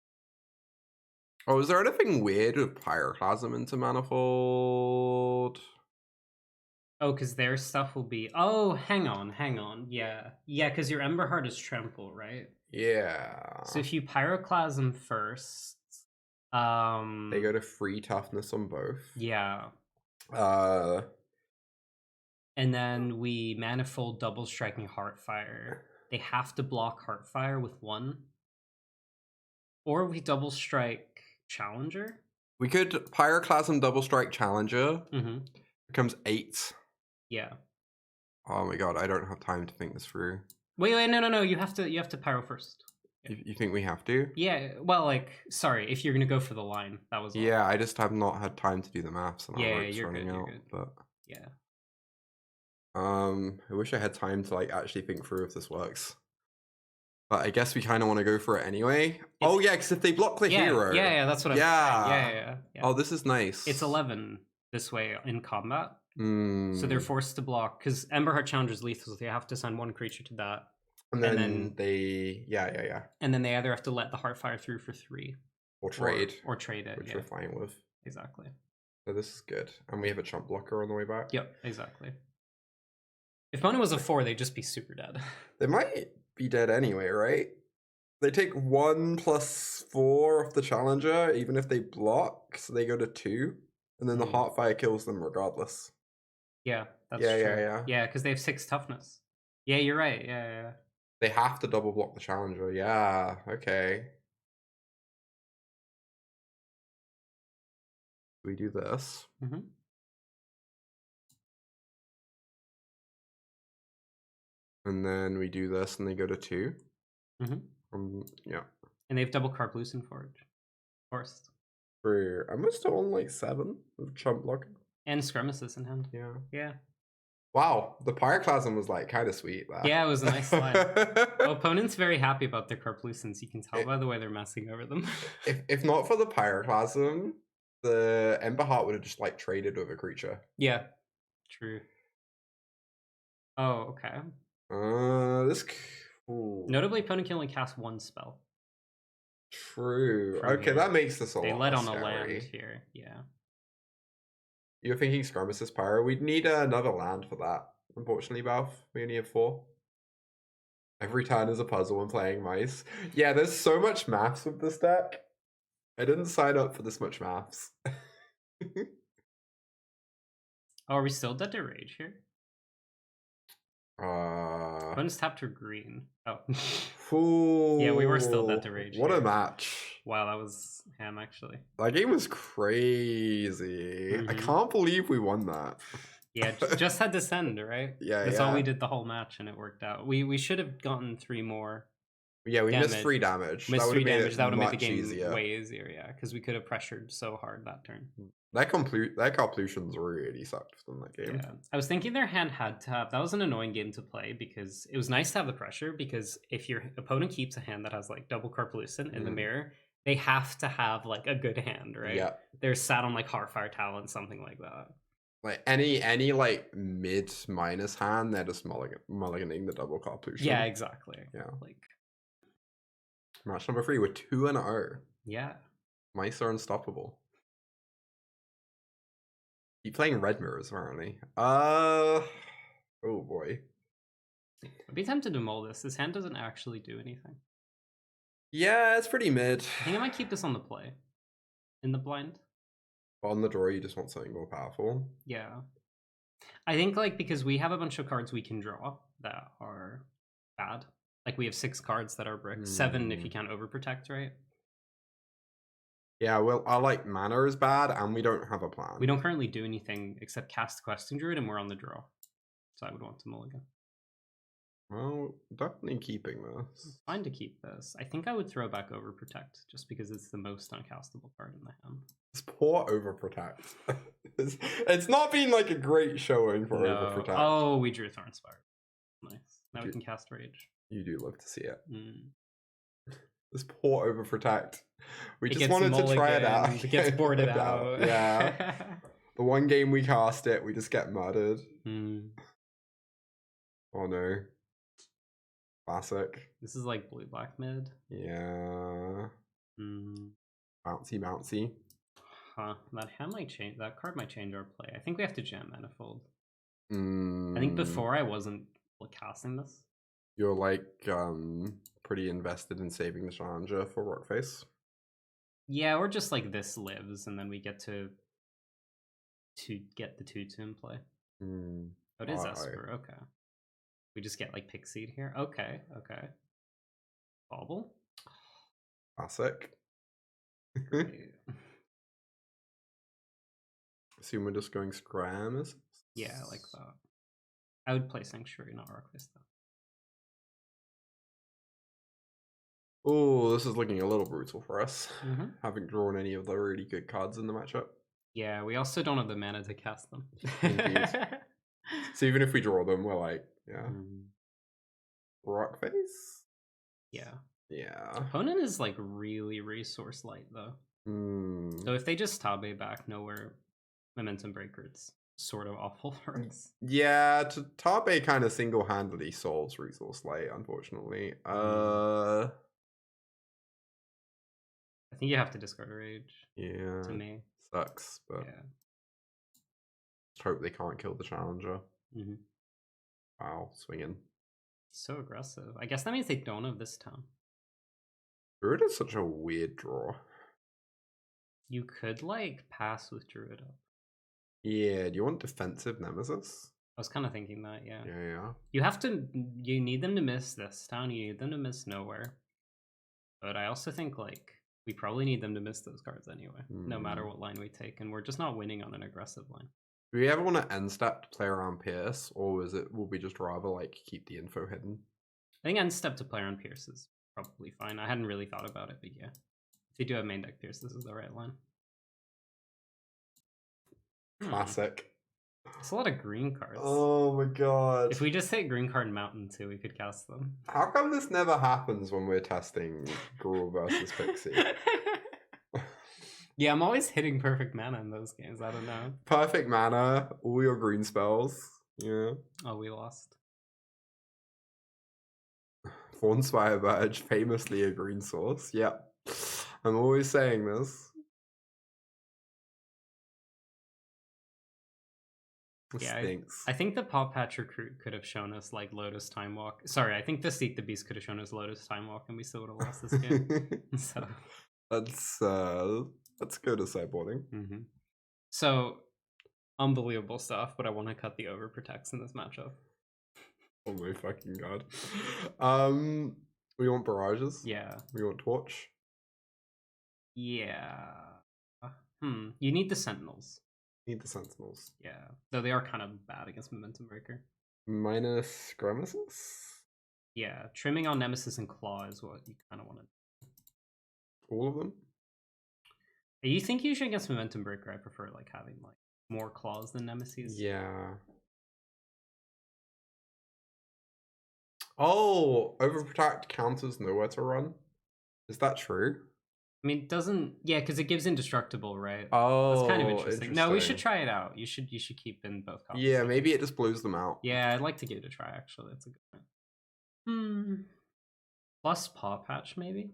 Oh, is there anything weird with Pyroclasm into Manifold? Oh, because their stuff will be... Oh, hang on. Yeah, because your Emberheart is Trample, right? Yeah. So if you Pyroclasm first... They go to 3 toughness on both. Yeah. And then we Manifold double striking Heartfire. They have to block Heartfire with 1. Or we double strike Challenger. We could Pyroclasm double strike Challenger. Becomes 8. Yeah. Oh my god, I don't have time to think this through. Wait, no. You have to Pyro first. You think we have to? Yeah, well, like, sorry, if you're gonna go for the line, that was... Yeah, I just have not had time to do the maths, and you're running good, out. You're good. But yeah. I wish I had time to like actually think through if this works. But I guess we kind of want to go for it anyway. Because if they block the hero. Yeah, that's what I'm saying. Yeah. Oh, this is nice. It's 11 this way in combat. So they're forced to block, because Emberheart Challenger is lethal, so they have to send 1 creature to that. And then they... Yeah. And then they either have to let the Heartfire through for 3. Or trade. Or trade it, which we're fine with. Exactly. So this is good. And we have a chump blocker on the way back. Yep, exactly. If opponent was a 4, they'd just be super dead. They might be dead anyway, right? They take 1 + 4 off the Challenger, even if they block, so they go to 2. And then the Heartfire kills them regardless. Yeah, that's Yeah, true. yeah. Yeah, because they have 6 toughness. Yeah, you're right. Yeah. They have to double block the challenger. Yeah, okay. We do this. Mm-hmm. And then we do this and they go to 2. Mm-hmm. Yeah. And they have double Karplusan Forest. Am I still on like 7 with chump blocking? And Scremesis in hand. Yeah. Yeah. Wow, the Pyroclasm was like kind of sweet there. Yeah, it was a nice slide. Opponent's very happy about their Karplusans. You can tell by the way they're messing over them. if not for the Pyroclasm, the Emberheart would have just like traded with a creature. Yeah, true. Oh, okay. Notably, opponent can only cast 1 spell. True. Okay, here. That makes this a lot They led on scary. a land here. Yeah. You're thinking Scremesis Pyro. We'd need another land for that. Unfortunately, Balf, we only have 4. Every turn is a puzzle when playing mice. Yeah, there's so much maths with this deck. I didn't sign up for this much maths. Oh, are we still dead to rage here? Opponents tapped her green. Oh. Yeah, we were still dead to rage. What here. A match. Wow, that was ham actually. That game was crazy. I can't believe we won that. Yeah, just had to send, right? Yeah, That's all we did the whole match and it worked out. We should have gotten 3 more. Yeah, we missed 3 damage. Missed 3 damage. That would have made the game way easier, yeah, because we could have pressured so hard that turn. That Karplusan's really sucked from that game. Yeah, I was thinking their hand had to have. That was an annoying game to play because it was nice to have the pressure. Because if your opponent keeps a hand that has like double Karplusan in the mirror, they have to have like a good hand, right? Yeah, they're sat on like Heartfire Talent, something like that. Like any like mid minus hand, they're just mulliganing the double Karplusan. Yeah, exactly. Yeah, like. Match number 3 with 2-0. Yeah. Mice are unstoppable. Keep playing red mirrors, apparently. Oh boy. I'd be tempted to mull this. This hand doesn't actually do anything. Yeah, it's pretty mid. I think I might keep this on the play. In the blind. On the draw, you just want something more powerful. Yeah. I think like because we have a bunch of cards we can draw that are bad. Like we have 6 cards that are bricks. 7 if you can't overprotect, right? Yeah, well, our like mana is bad, and we don't have a plan. We don't currently do anything except cast Questing Druid, and we're on the draw. So I would want to mulligan. Well, definitely keeping this. Fine to keep this. I think I would throw back Overprotect, just because it's the most uncastable card in the hand. This poor Overprotect. it's not been like a great showing for Overprotect. Oh, we drew Thornspire. Nice. Now we can cast Rage. You do love to see it. This poor Overprotect. We just wanted to try it out. It gets boarded out. Yeah. The one game we cast it, we just get murdered. Oh no. Classic. This is like blue-black mid. Yeah. Bouncy. Huh. That hand might change. That card might change our play. I think we have to jam Manifold. I think before I wasn't casting this. You're like pretty invested in saving the Challenger for Rockface. Yeah, or just like this lives and then we get to get the 2-2 in play. Oh, it is Esper, okay. We just get like Pixied here. Okay. Bauble? Classic. Assume we're just going Scram. Yeah, I like that. I would play Sanctuary, not Rockface though. Oh, this is looking a little brutal for us. Haven't drawn any of the really good cards in the matchup. Yeah, we also don't have the mana to cast them. So even if we draw them, we're like, yeah. Rockface? Yeah. Yeah. Opponent is like really resource light though. So if they just Tabe back nowhere, Momentum Breaker, it's sort of awful for us. Yeah, Tabe kind of single-handedly solves resource light, unfortunately. I think you have to discard a Rage. Yeah. To me. Sucks, but yeah. Just hope they can't kill the Challenger. Wow, swinging. So aggressive. I guess that means they don't have this town. Druid is such a weird draw. You could like pass with Druid up. Yeah, do you want defensive Nemesis? I was kind of thinking that, yeah. Yeah. You need them to miss this town, you need them to miss nowhere. But I also think, like, we probably need them to miss those cards anyway, no matter what line we take, and we're just not winning on an aggressive line. Do we ever want to end step to play around Pierce, or will we just rather, like, keep the info hidden? I think end step to play around Pierce is probably fine. I hadn't really thought about it, but yeah. If you do have main deck Pierce, this is the right line. Classic. It's a lot of green cards. Oh my god. If we just hit green card Mountain too, we could cast them. How come this never happens when we're testing GRUUL versus Pixie? Yeah, I'm always hitting perfect mana in those games. I don't know. Perfect mana, all your green spells. Yeah. Oh, we lost. Thornspire Verge, famously a green source. Yep. I'm always saying this. Yeah, Stinks. I think the Pawpatch Recruit could have shown us like Lotus Time Walk. Sorry, I think the Seek the Beast could have shown us Lotus Time Walk, and we still would have lost this game. So let's go to sideboarding. So unbelievable stuff, but I want to cut the Overprotects in this matchup. Oh my fucking god. We want barrages. Yeah. We want torch. Yeah. You need the Sentinels. Need the Sentinels. Yeah, though they are kind of bad against Momentum Breaker. Minus Nemesis? Yeah, trimming on Nemesis and Claw is what you kind of want to do. All of them? You think usually against Momentum Breaker, I prefer like having like more Claws than Nemesis. Yeah. Oh, Overprotect counters nowhere to run? Is that true? I mean, it doesn't... Yeah, because it gives Indestructible, right? Oh, that's kind of interesting. No, we should try it out. You should keep in both copies. Yeah, maybe it just blows them out. Yeah, I'd like to give it a try, actually. That's a good one. Plus Pawpatch, maybe?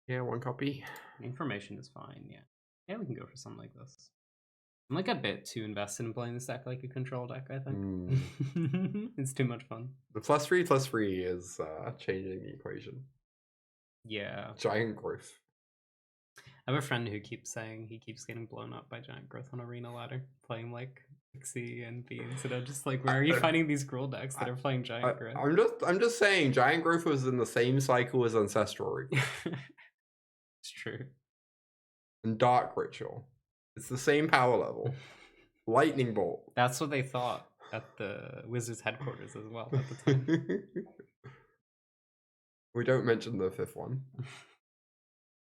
Yeah, one copy. Information is fine, yeah. Yeah, we can go for something like this. I'm like a bit too invested in playing this deck like a control deck, I think. It's too much fun. The +3/+3 is changing the equation. Yeah. Giant growth. I have a friend who keeps saying he keeps getting blown up by Giant Growth on Arena Ladder, playing like Pixie and Beans, and I'm just like, where are you finding these GRUUL decks that are playing Giant Growth? I'm just saying, Giant Growth was in the same cycle as Ancestral Reach. It's true. And Dark Ritual. It's the same power level. Lightning Bolt. That's what they thought at the Wizards headquarters as well at the time. We don't mention the fifth one.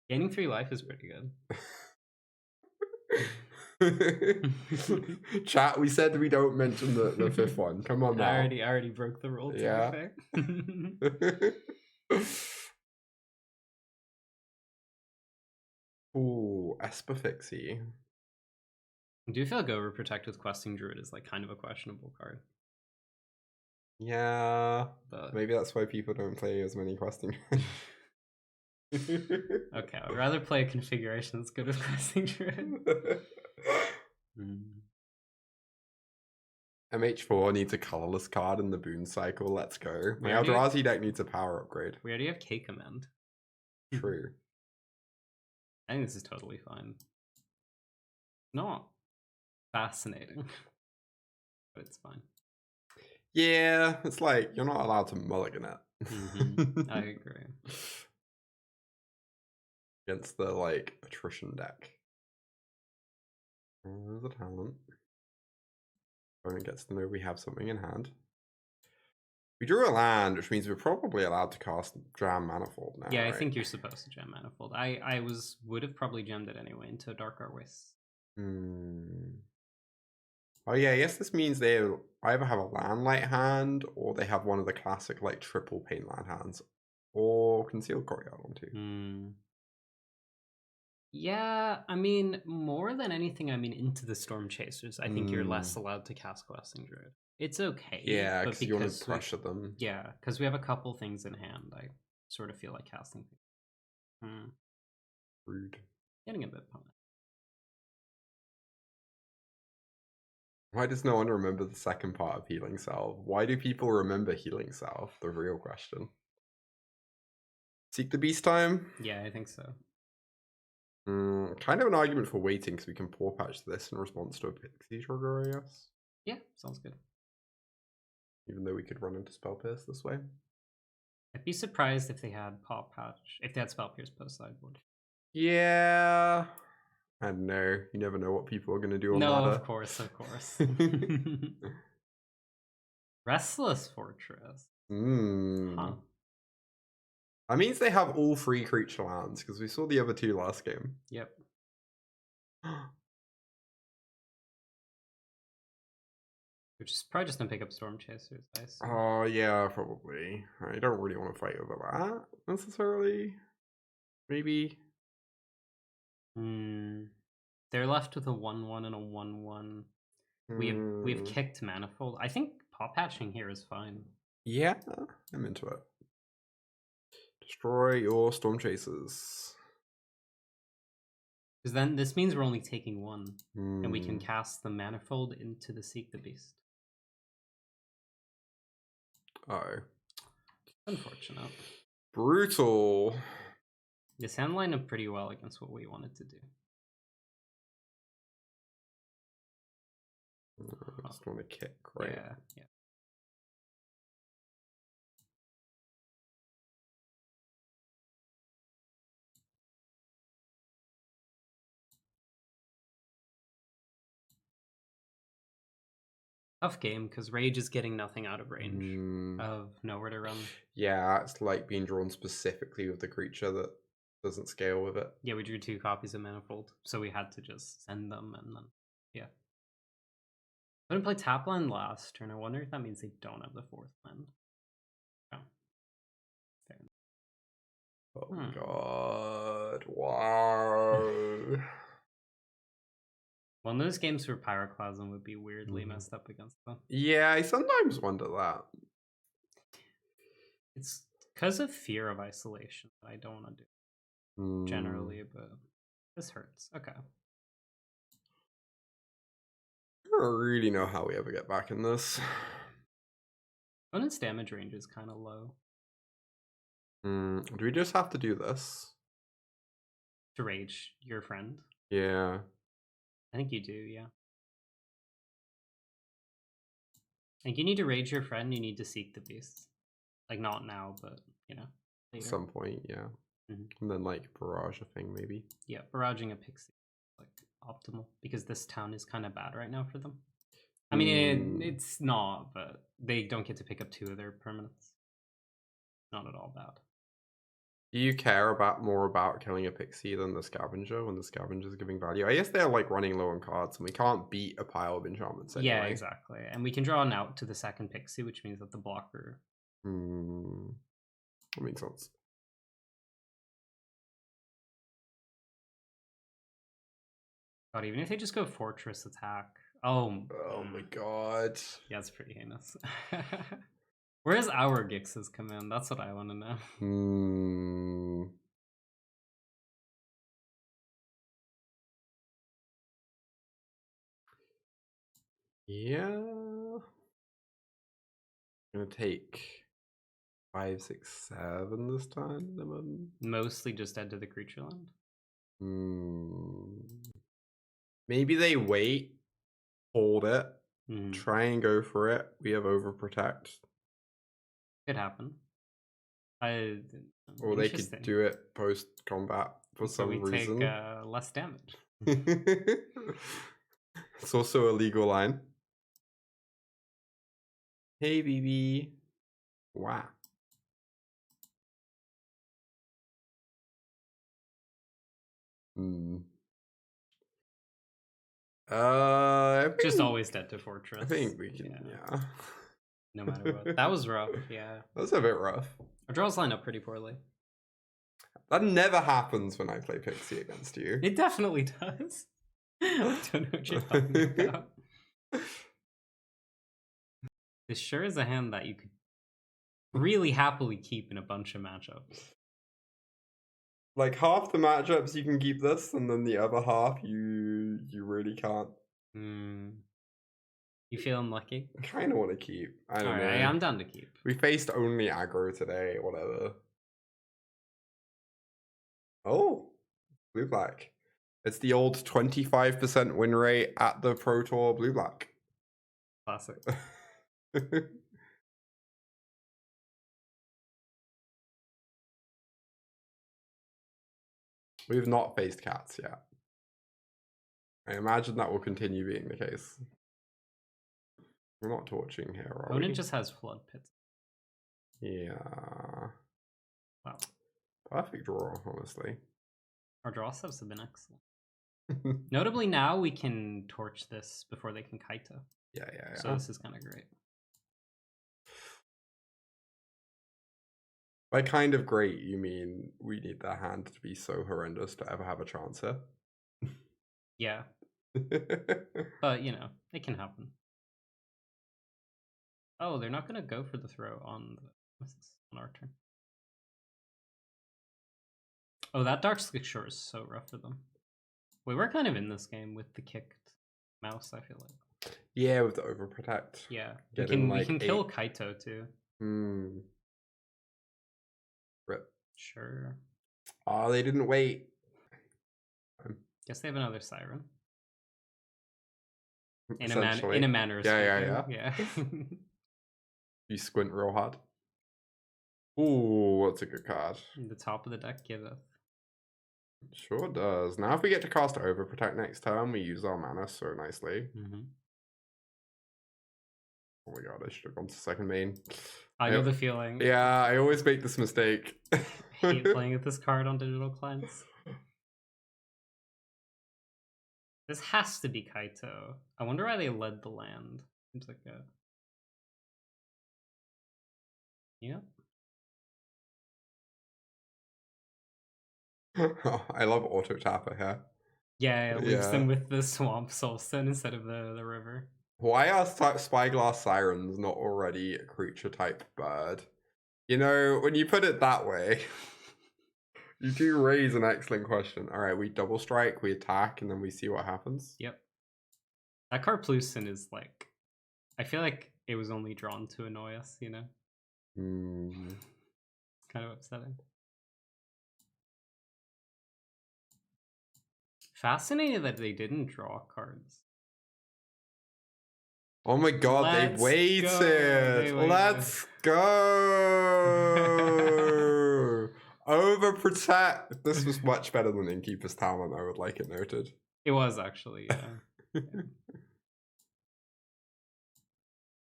Gaining 3 life is pretty good. Chat, we said we don't mention the fifth one. Come on now. I already broke the rule, to be fair. Ooh, Espafixie. Do you feel like Overprotect with Questing Druid is like kind of a questionable card? Yeah, but maybe that's why people don't play as many Questing Druid. Okay, I'd rather play a configuration that's good with Questing Druid. MH4 needs a colorless card in the boon cycle. Let's go. My Eldrazi deck needs a power upgrade. We already have K Command. True. I think this is totally fine. Not fascinating, but it's fine. Yeah, it's like you're not allowed to mulligan it. I agree. Against the like attrition deck. There's a talent. Opponent gets to know we have something in hand. We drew a land, which means we're probably allowed to cast Jam Manifold now. Yeah, right? I think you're supposed to Jam Manifold. I would have probably jammed it anyway into Dark Art Waste. Oh yeah, I guess this means they either have a land light hand, or they have one of the classic like triple pain land hands, or Concealed Courtyard on too. Yeah, I mean, more than anything, I mean, into the Storm Chasers, I think you're less allowed to cast Questing Druid. It's okay. Yeah, because you want to pressure them. Yeah, because we have a couple things in hand. I sort of feel like casting things. Rude. Getting a bit punished. Why does no one remember the second part of Healing Salve? Why do people remember Healing Salve? The real question. Seek the Beast time? Yeah, I think so. Kind of an argument for waiting because we can Pawpatch this in response to a Pixie trigger, I guess. Yeah, sounds good. Even though we could run into Spell Pierce this way. I'd be surprised if they had Pawpatch, if they had Spell Pierce post sideboard. Yeah. I don't know. You never know what people are going to do on ladder. Of course. Restless Fortress. Huh. That means they have all 3 creature lands, because we saw the other 2 last game. Yep. Which is probably just gonna pick up Storm Chasers, I assume. Oh, yeah, probably. I don't really want to fight over that, necessarily. Maybe. They're left with a 1/1 and a 1/1. We've kicked Manifold. I think Pawpatching here is fine. Yeah, I'm into it. Destroy your Storm Chasers. Because then this means we're only taking 1. And we can cast the Manifold into the Seek the Beast. Oh. Unfortunate. Brutal. This hand lined up pretty well against what we wanted to do. I just want to kick, right? Yeah. Tough game, because Rage is getting nothing out of range of nowhere to run. Yeah, it's like being drawn specifically with the creature that doesn't scale with it. Yeah, we drew 2 copies of Manifold, so we had to just send them, and then, yeah. I didn't play tap land last turn. I wonder if that means they don't have the 4th land. Oh. Fair enough. Oh my god, wow. One of those games where Pyroclasm would be weirdly messed up against them. Yeah, I sometimes wonder that. It's because of fear of isolation that I don't want to do generally, but this hurts. Okay. I don't really know how we ever get back in this. Opponent's damage range is kind of low. Do we just have to do this? To rage your friend? Yeah. I think you do, yeah. I think you need to rage your friend, you need to seek the beast. Like, not now, but, you know, later. At some point, yeah. And then, like, barrage a thing, maybe. Yeah, barraging a pixie is, like, optimal, because this town is kind of bad right now for them. I mean, it's not, but they don't get to pick up 2 of their permanents. Not at all bad. Do you care more about killing a pixie than the scavenger when the scavenger is giving value? I guess they're like running low on cards and we can't beat a pile of enchantments anyway. Yeah, exactly. And we can draw an out to the 2nd pixie, which means that the blocker... That makes sense. God, even if they just go fortress attack... Oh my god. Yeah, it's pretty heinous. Where's our Gixes come in? That's what I want to know. Yeah. I'm gonna take 5, 6, 7 this time. Mostly just dead to the creature land. Maybe they wait, hold it, try and go for it. We have Overprotect. Could happen. Or they could do it post combat for some reason. Take less damage. It's also a legal line. Hey, BB. Wow. Just always dead to fortress. I think we can, yeah. No matter what. That was rough, yeah. That was a bit rough. Our draws line up pretty poorly. That never happens when I play Pixie against you. It definitely does. I don't know what you're talking about. This sure is a hand that you could really happily keep in a bunch of matchups. Like half the matchups you can keep this, and then the other half you really can't. You feel unlucky? I kind of want to keep. I don't know. I'm down to keep. We faced only aggro today, whatever. Oh, blue black. It's the old 25% win rate at the Pro Tour Blue Black. Classic. We've not faced cats yet. I imagine that will continue being the case. We're not torching here, are we? Opponent just has Flood Pits. Yeah. Wow. Perfect draw, honestly. Our draw steps have been excellent. Notably now we can torch this before they can Kaito. Yeah. So this is kind of great. By kind of great, you mean we need their hand to be so horrendous to ever have a chance here? Yeah. But, you know, it can happen. Oh, they're not going to go for the throw on our turn. Oh, that Dark Slick Shore is so rough for them. We were kind of in this game with the kicked mouse, I feel like. Yeah, with the Overprotect. Yeah. Getting we can kill Kaito too. Rip. Sure. Oh, they didn't wait. Guess they have another Siren. In Essentially. a manner of Yeah. You squint real hard. Ooh, that's a good card. The top of the deck giveth. Sure does. Now if we get to cast Overprotect next turn, we use our mana so nicely. Oh my god, I should have gone to second main. I know the feeling. Yeah, I always make this mistake. I hate playing with this card on digital clients. This has to be Kaito. I wonder why they led the land. Seems like a... Yeah. I love Auto Tapper here. Yeah, it leaves them with the Swamp Soulstone instead of the river. Why are Spyglass Sirens not already a creature type bird? You know, when you put it that way, you do raise an excellent question. All right, we double strike, we attack, and then we see what happens. Yep. That Karplusan is like, I feel like it was only drawn to annoy us, you know? It's kind of upsetting. Fascinating that they didn't draw cards. Oh my god, they waited! Let's go! Overprotect! This was much better than Innkeeper's Talent, I would like it noted. It was actually,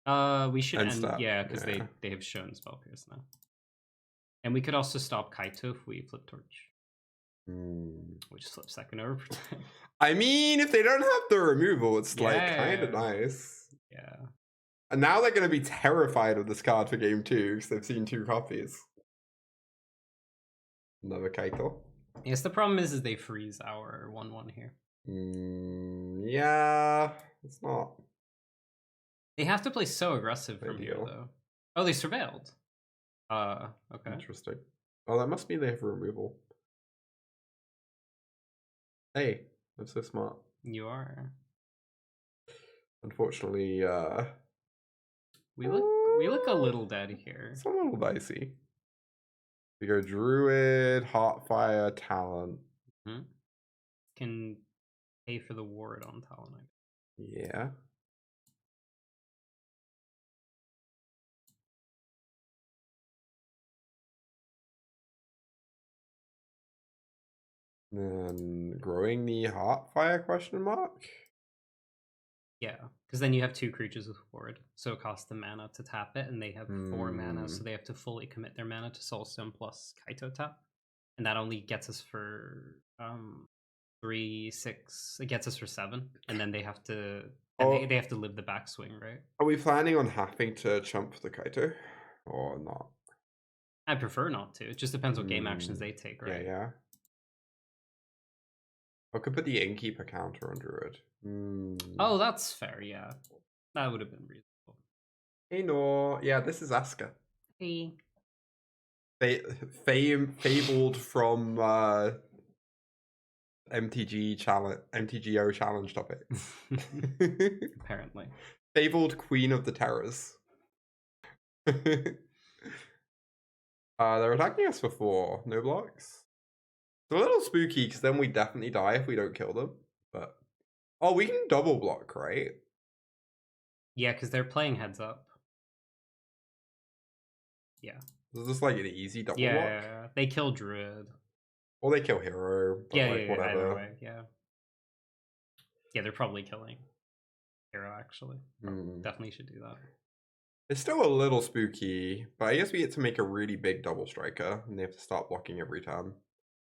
yeah. We should end, yeah, because they have shown Spell Pierce now. And we could also stop Kaito if we flip Torch. Which flips second Overprotect. I mean, if they don't have the removal, it's like kind of nice. Yeah. And now they're going to be terrified of this card for game 2 because they've seen 2 copies. Another Kaito. Yes, the problem is they freeze our 1/1 here. Yeah, it's not. They have to play so aggressive from here, though. Oh, they surveilled. Okay. Interesting. Oh, that must mean they have removal. Hey, I'm so smart. You are. Unfortunately, we look a little dead here. It's a little dicey. We go Druid, Heartfire, Talent. Can pay for the ward on Talent. Yeah. Then growing the Heartfire question mark? Yeah, because then you have 2 creatures with ward, so it costs them mana to tap it, and they have 4 mana, so they have to fully commit their mana to Soulstone plus Kaito tap, and that only gets us for 3, 6. It gets us for 7, and then they have to they have to live the backswing, right? Are we planning on having to chump the Kaito or not? I prefer not to. It just depends what game actions they take, right? Yeah. I could put the Innkeeper counter on Druid. Oh, that's fair, yeah. That would have been reasonable. Hey, no. Yeah, this is Aska. Hey. Fabled from MTGO challenge topics. Apparently. Fabled Queen of the Terrors. They're attacking us for 4. No blocks. a little spooky because then we definitely die if we don't kill them. But oh, we can double block, right? Yeah, because they're playing heads up. Yeah. Is this like an easy double Yeah, block? they kill Druid. Or they kill Hero, but Yeah, like whatever. either way, yeah. Yeah, they're probably killing Hero, actually. Definitely should do that. It's still a little spooky, but I guess we get to make a really big double striker, and they have to start blocking every time.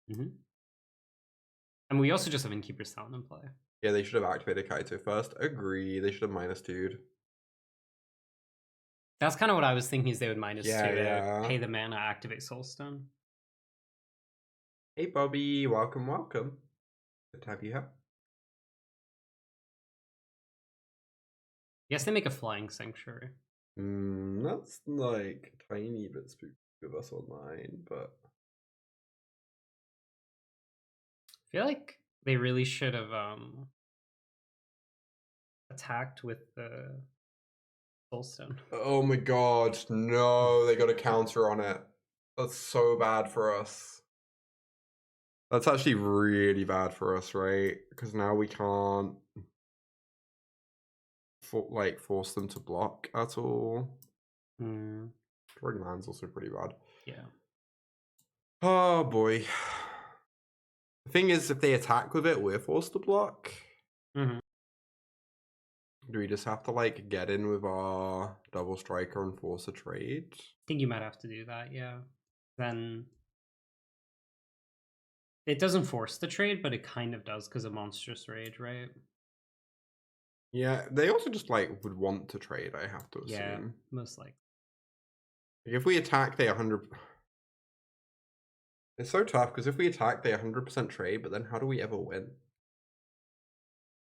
And we also just have Innkeeper's Talent in play. Yeah, they should have activated Kaito first. Agree, they should have -2'd. That's kind of what I was thinking, is they would -2 yeah. to pay the mana, activate Soulstone. Hey Bobby, welcome, welcome. Good to have you here. Yes, they make a Flying Sanctuary. That's like a tiny bit spooky of us online, but I feel like they really should have attacked with the Soulstone. Oh my god, no, they got a counter on it. That's so bad for us. That's actually really bad for us, right? Because now we can't force them to block at all. Drawing land's also pretty bad. Yeah. Oh boy. The thing is, if they attack with it, we're forced to block. Do we just have to like get in with our double striker and force a trade? I think you might have to do that, yeah. Then it doesn't force the trade, but it kind of does because of Monstrous Rage, right? Yeah, they also just like would want to trade, I have to assume. Yeah, most likely. If we attack, they 100. It's so tough because if we attack, they 100% trade, but then how do we ever win?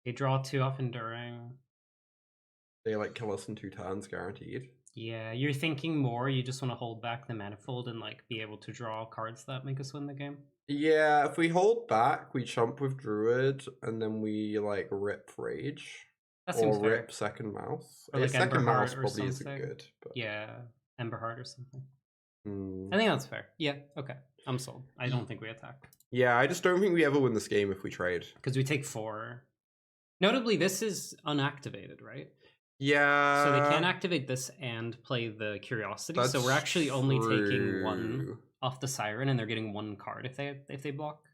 They draw 2 off Enduring. They like kill us in 2 turns, guaranteed. Yeah, you're thinking more. You just want to hold back the Manifold and like be able to draw cards that make us win the game. Yeah, if we hold back, we chump with Druid, and then we like rip Rage. That seems fair. Rip Second Mouse. Or like Second Mouse or probably something. isn't good. But... Yeah, Emberheart or something. I think that's fair. Yeah, okay. I'm sold. I don't think we attack. Yeah, I just don't think we ever win this game if we trade. Because we take 4. Notably, this is unactivated, right? Yeah. So they can't activate this and play the Curiosity. So we're actually only taking 1 off the Siren, and they're getting 1 card if they block.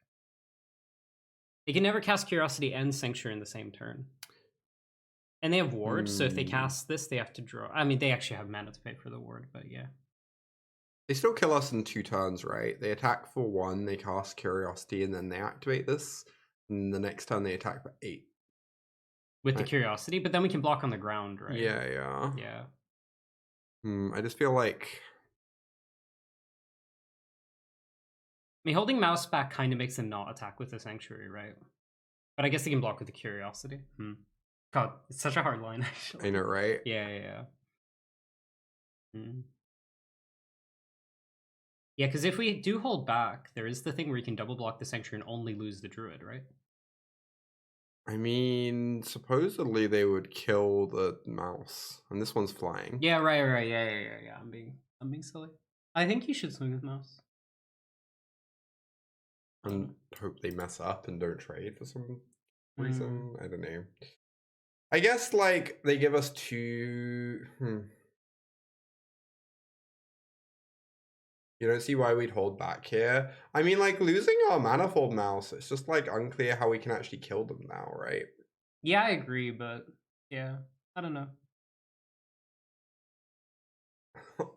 They can never cast Curiosity and Sanctuary in the same turn. And they have Ward, so if they cast this, they have to draw. I mean, they actually have mana to pay for the Ward, but yeah. They still kill us in 2 turns, right? They attack for 1, they cast Curiosity, and then they activate this. And the next turn they attack for 8. With the Curiosity, but then we can block on the ground, right? Yeah. I just feel like... I mean, holding Mouse back kind of makes them not attack with the Sanctuary, right? But I guess they can block with the Curiosity. God, it's such a hard line, actually. I know, right? Yeah. Yeah, because if we do hold back, there is the thing where you can double block the Sanctuary and only lose the Druid, right? I mean, supposedly they would kill the mouse, and this one's flying. Yeah, right. Yeah. I'm being silly. I think you should swing with Mouse. And hope they mess up and don't trade for some reason. I don't know. I guess like they give us 2. You don't see why we'd hold back here. I mean, like losing our Manifold Mouse, it's just like unclear how we can actually kill them now, right? Yeah, I agree, but yeah, I don't know.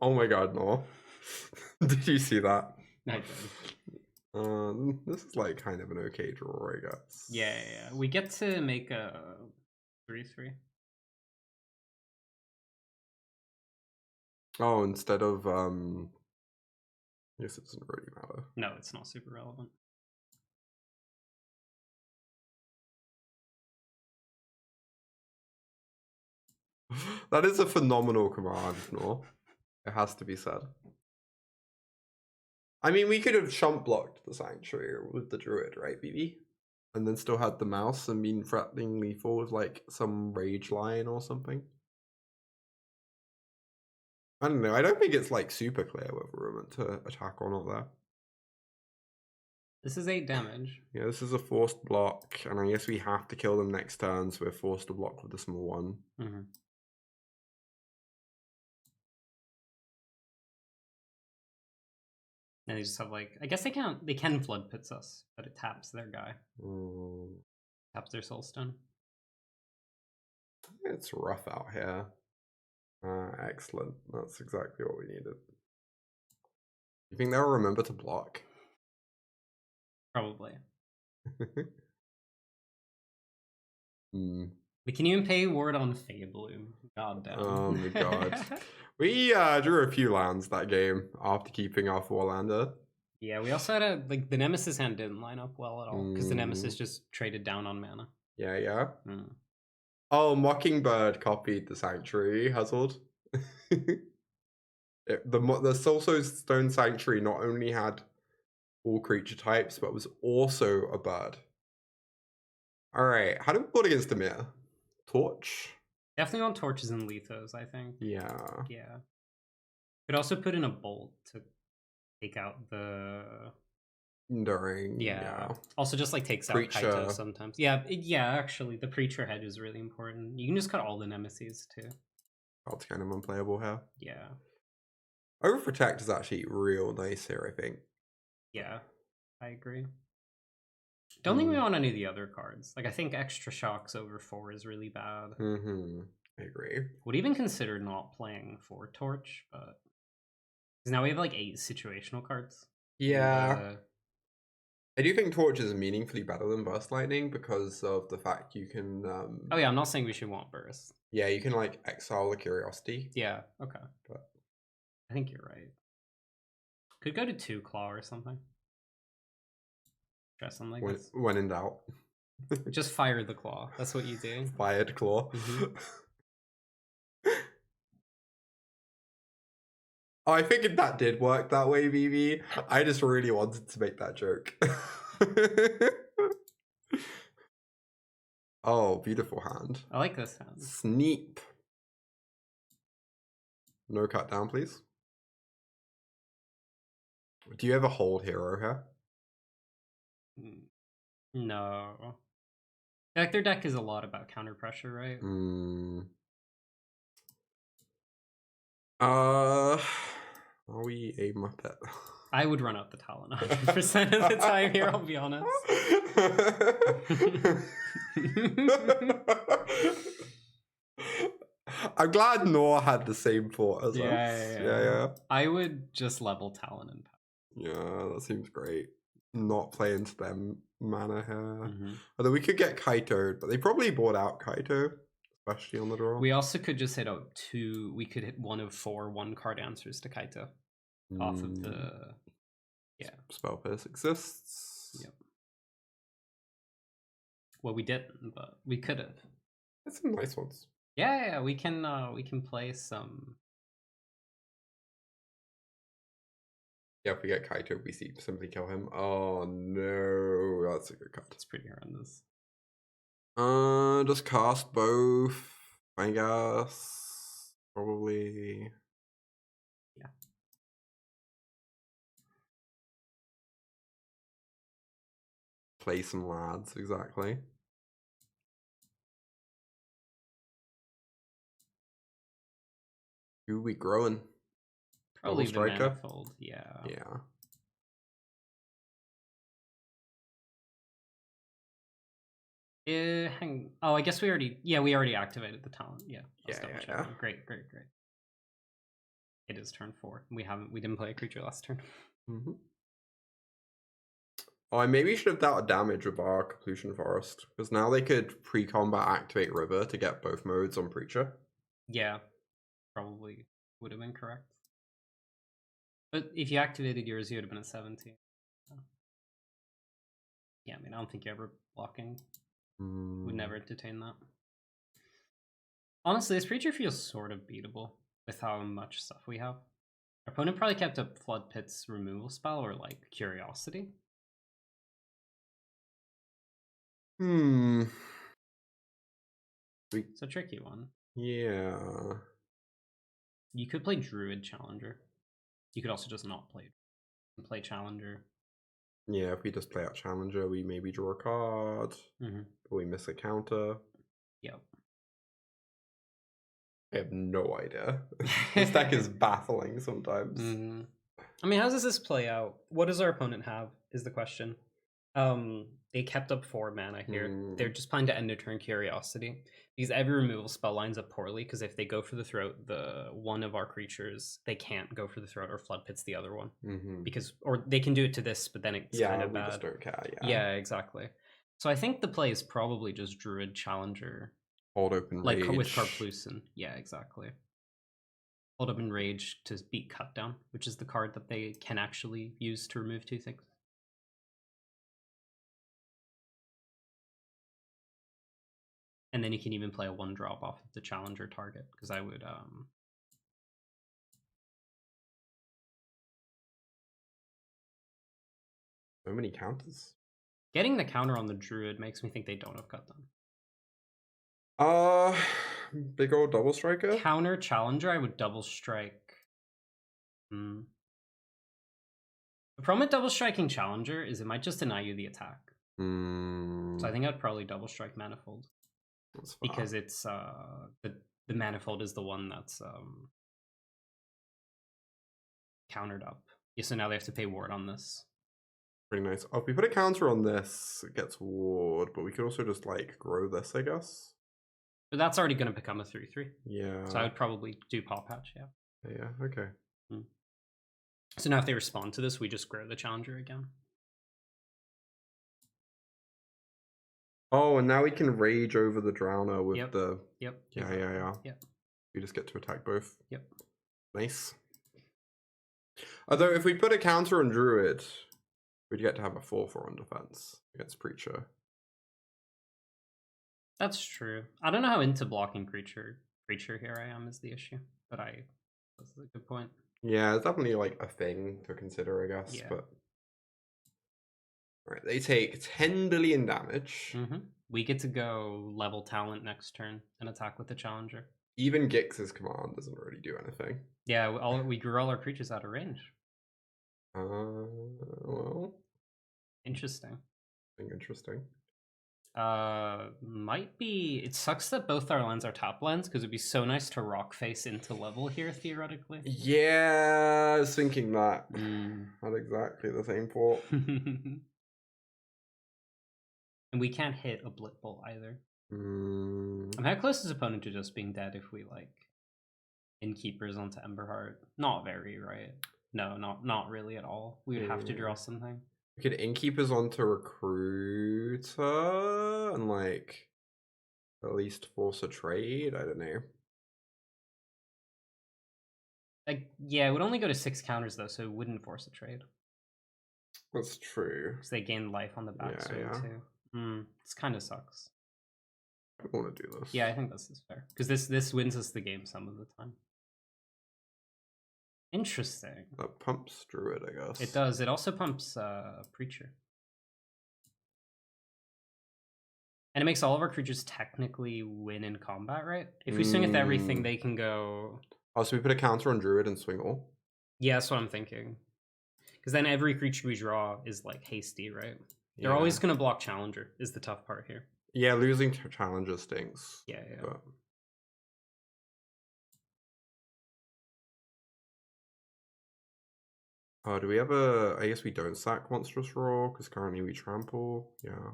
Oh my god, no. Did you see that? I did. This is like kind of an okay draw, I guess. Yeah. We get to make a 3/3. Oh, instead of I guess it doesn't really matter. No, it's not super relevant. That is a phenomenal command, no? It has to be said. I mean, we could have chump blocked the Sanctuary with the Druid, right, BB? And then still had the mouse and been threatening lethal with like some Rage Line or something. I don't know. I don't think it's like super clear whether we're meant to attack or not there. This is 8 damage. Yeah, this is a forced block, and I guess we have to kill them next turn, so we're forced to block with the small one. Mm-hmm. And they just have like, I guess they can Flood Pits us, but it taps their guy. Taps their Soulstone. It's rough out here. Excellent. That's exactly what we needed. You think they'll remember to block? Probably. We can even pay ward on Fabloom. God damn. Oh my god. We drew a few lands that game after keeping our 4-lander. Yeah, we also had the Nemesis hand didn't line up well at all because the Nemesis just traded down on mana. Yeah. Oh, Mockingbird copied the Sanctuary, Huzzled. The Soulstone Sanctuary not only had all creature types, but was also a bird. Alright, how do we build against Dimir? Torch? Definitely on torches and lethos, I think. Yeah. Could also put in a bolt to take out the Enduring. Yeah. Also just takes out Kaito sometimes. Yeah, actually the Preacher Hedge is really important. You can just cut all the Nemesis too. That's kind of unplayable here. Yeah. Overprotect is actually real nice here, I think. Yeah, I agree. Don't think we want any of the other cards. I think Extra Shocks over 4 is really bad. I agree. Would even consider not playing for Torch, but now we have 8 situational cards. Yeah. I do think Torch is meaningfully better than Burst Lightning because of the fact you can... Oh yeah, I'm not saying we should want Burst. Yeah, you can exile the Curiosity. Yeah, okay. But I think you're right. Could go to 2 Claw or something. Try something like this. When in doubt. Just fire the Claw. That's what you do. Fired Claw. Oh, I figured that did work that way, BB. I just really wanted to make that joke. Oh, beautiful hand. I like this hand. Sneep. No cut down, please. Do you ever hold hero here? No. Their deck is a lot about counter pressure, right? Are we a Muppet? I would run out the Talon 100% of the time here, I'll be honest. I'm glad Nor had the same thought as us. Yeah. I would just level Talon and Yeah, that seems great. Not play into them mana here. Although we could get Kaito, but they probably bought out Kaito, especially on the draw. We also could just hit out 2. We could hit 1 of 4 1-card answers to Kaito off of the Spell Pierce exists. Yep. Well, we didn't, but we could have. That's some nice ones. Yeah, we can play some. Yeah, if we get Kaito, we simply kill him. Oh no, that's a good cut. It's pretty horrendous. Just cast both, I guess. Probably. Yeah. Play some lads, exactly. Who we growing? Probably the Manifold, yeah. I guess we already activated the talent. Yeah. Great. It is turn 4. We didn't play a creature last turn. Oh, I maybe should have dealt a damage with our Karplusan Forest, because now they could pre-combat activate River to get both modes on Preacher. Yeah, probably would have been correct. But if you activated yours, you would have been at 17. Yeah, I don't think you're ever blocking. Would never entertain that. Honestly, this Preacher feels sort of beatable with how much stuff we have. Our opponent probably kept a Flood Pit's removal spell or Curiosity. It's a tricky one. Yeah. You could play Druid Challenger. You could also just not play Challenger. Yeah, if we just play out Challenger, we maybe draw a card. Or we miss a counter. Yep. I have no idea. This deck is baffling sometimes. I mean, how does this play out? What does our opponent have, is the question. They kept up 4 mana here. They're just playing to end their turn Curiosity. Because every removal spell lines up poorly, because if they go for the throat, the one of our creatures, they can't go for the throat or Flood Pit's the other one. Because, or they can do it to this, but then it's kind of bad. Yeah, we just don't care, Yeah, exactly. So I think the play is probably just Druid Challenger. Hold Open Rage. Like with Karplusan. Yeah, exactly. Hold Open Rage to beat Cut Down, which is the card that they can actually use to remove 2 things. And then you can even play a 1-drop off of the Challenger target, because I would... So many counters. Getting the counter on the Druid makes me think they don't have Cut Down. Big old double striker? Counter Challenger, I would double strike. The problem with double striking Challenger is it might just deny you the attack. So I think I'd probably double strike Manifold. Because it's the Manifold is the one that's countered up. Yeah, so now they have to pay ward on this. Pretty nice. Oh, if we put a counter on this, it gets ward, but we could also just like grow this, I guess. But that's already going to become a 3/3. Yeah. So I would probably do Pawpatch, yeah. Yeah, okay. So now if they respond to this, we just grow the Challenger again. Oh, and now we can rage over the Drowner with the... Yep. Yeah. Yep. We just get to attack both. Yep. Nice. Although, if we put a counter on Druid, we'd get to have a 4/4 on defense against Preacher. That's true. I don't know how into blocking creature here I am is the issue, but that's a good point. Yeah, it's definitely like a thing to consider, I guess. Yeah. But right, they take 10 billion damage. We get to go level talent next turn and attack with the Challenger. Even Gix's command doesn't really do anything. Yeah, we grew all our creatures out of range. Well, interesting. Interesting. Might be. It sucks that both our lands are top lands because it'd be so nice to Rockface into level here theoretically. Yeah, I was thinking that. Not exactly the same thought. And we can't hit a Blit Bolt either. How close is opponent to just being dead if we like Innkeepers onto Emberheart? Not very, right? No, not really at all. We would have to draw something. We could Innkeepers onto Recruiter and like at least force a trade. I don't know. Like, yeah, it would only go to 6 counters though, so it wouldn't force a trade. That's true. Because they gain life on the backswing too. This kind of sucks. I want to do this. Yeah, I think this is fair. Because this wins us the game some of the time. Interesting. That pumps Druid, I guess. It does. It also pumps Preacher. And it makes all of our creatures technically win in combat, right? If we swing with everything, they can go... Oh, so we put a counter on Druid and swing all? Yeah, that's what I'm thinking. Because then every creature we draw is like hasty, right? They're always going to block Challenger, is the tough part here. Yeah, losing Challenger stinks. Yeah. But... Oh, do we have a... I guess we don't sack Monstrous Rage, because currently we trample. Yeah.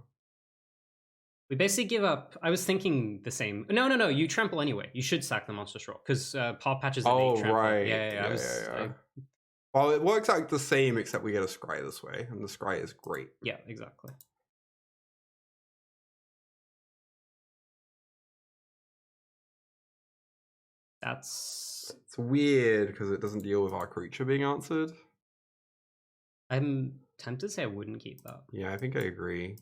We basically give up... I was thinking the same... No, you trample anyway. You should sack the Monstrous Rage, because Pawpatch is an 8 trample. Right. Yeah. Well, it works out the same, except we get a Scry this way, and the Scry is great. Yeah, exactly. It's weird, because it doesn't deal with our creature being answered. I'm tempted to say I wouldn't keep that. Yeah, I think I agree.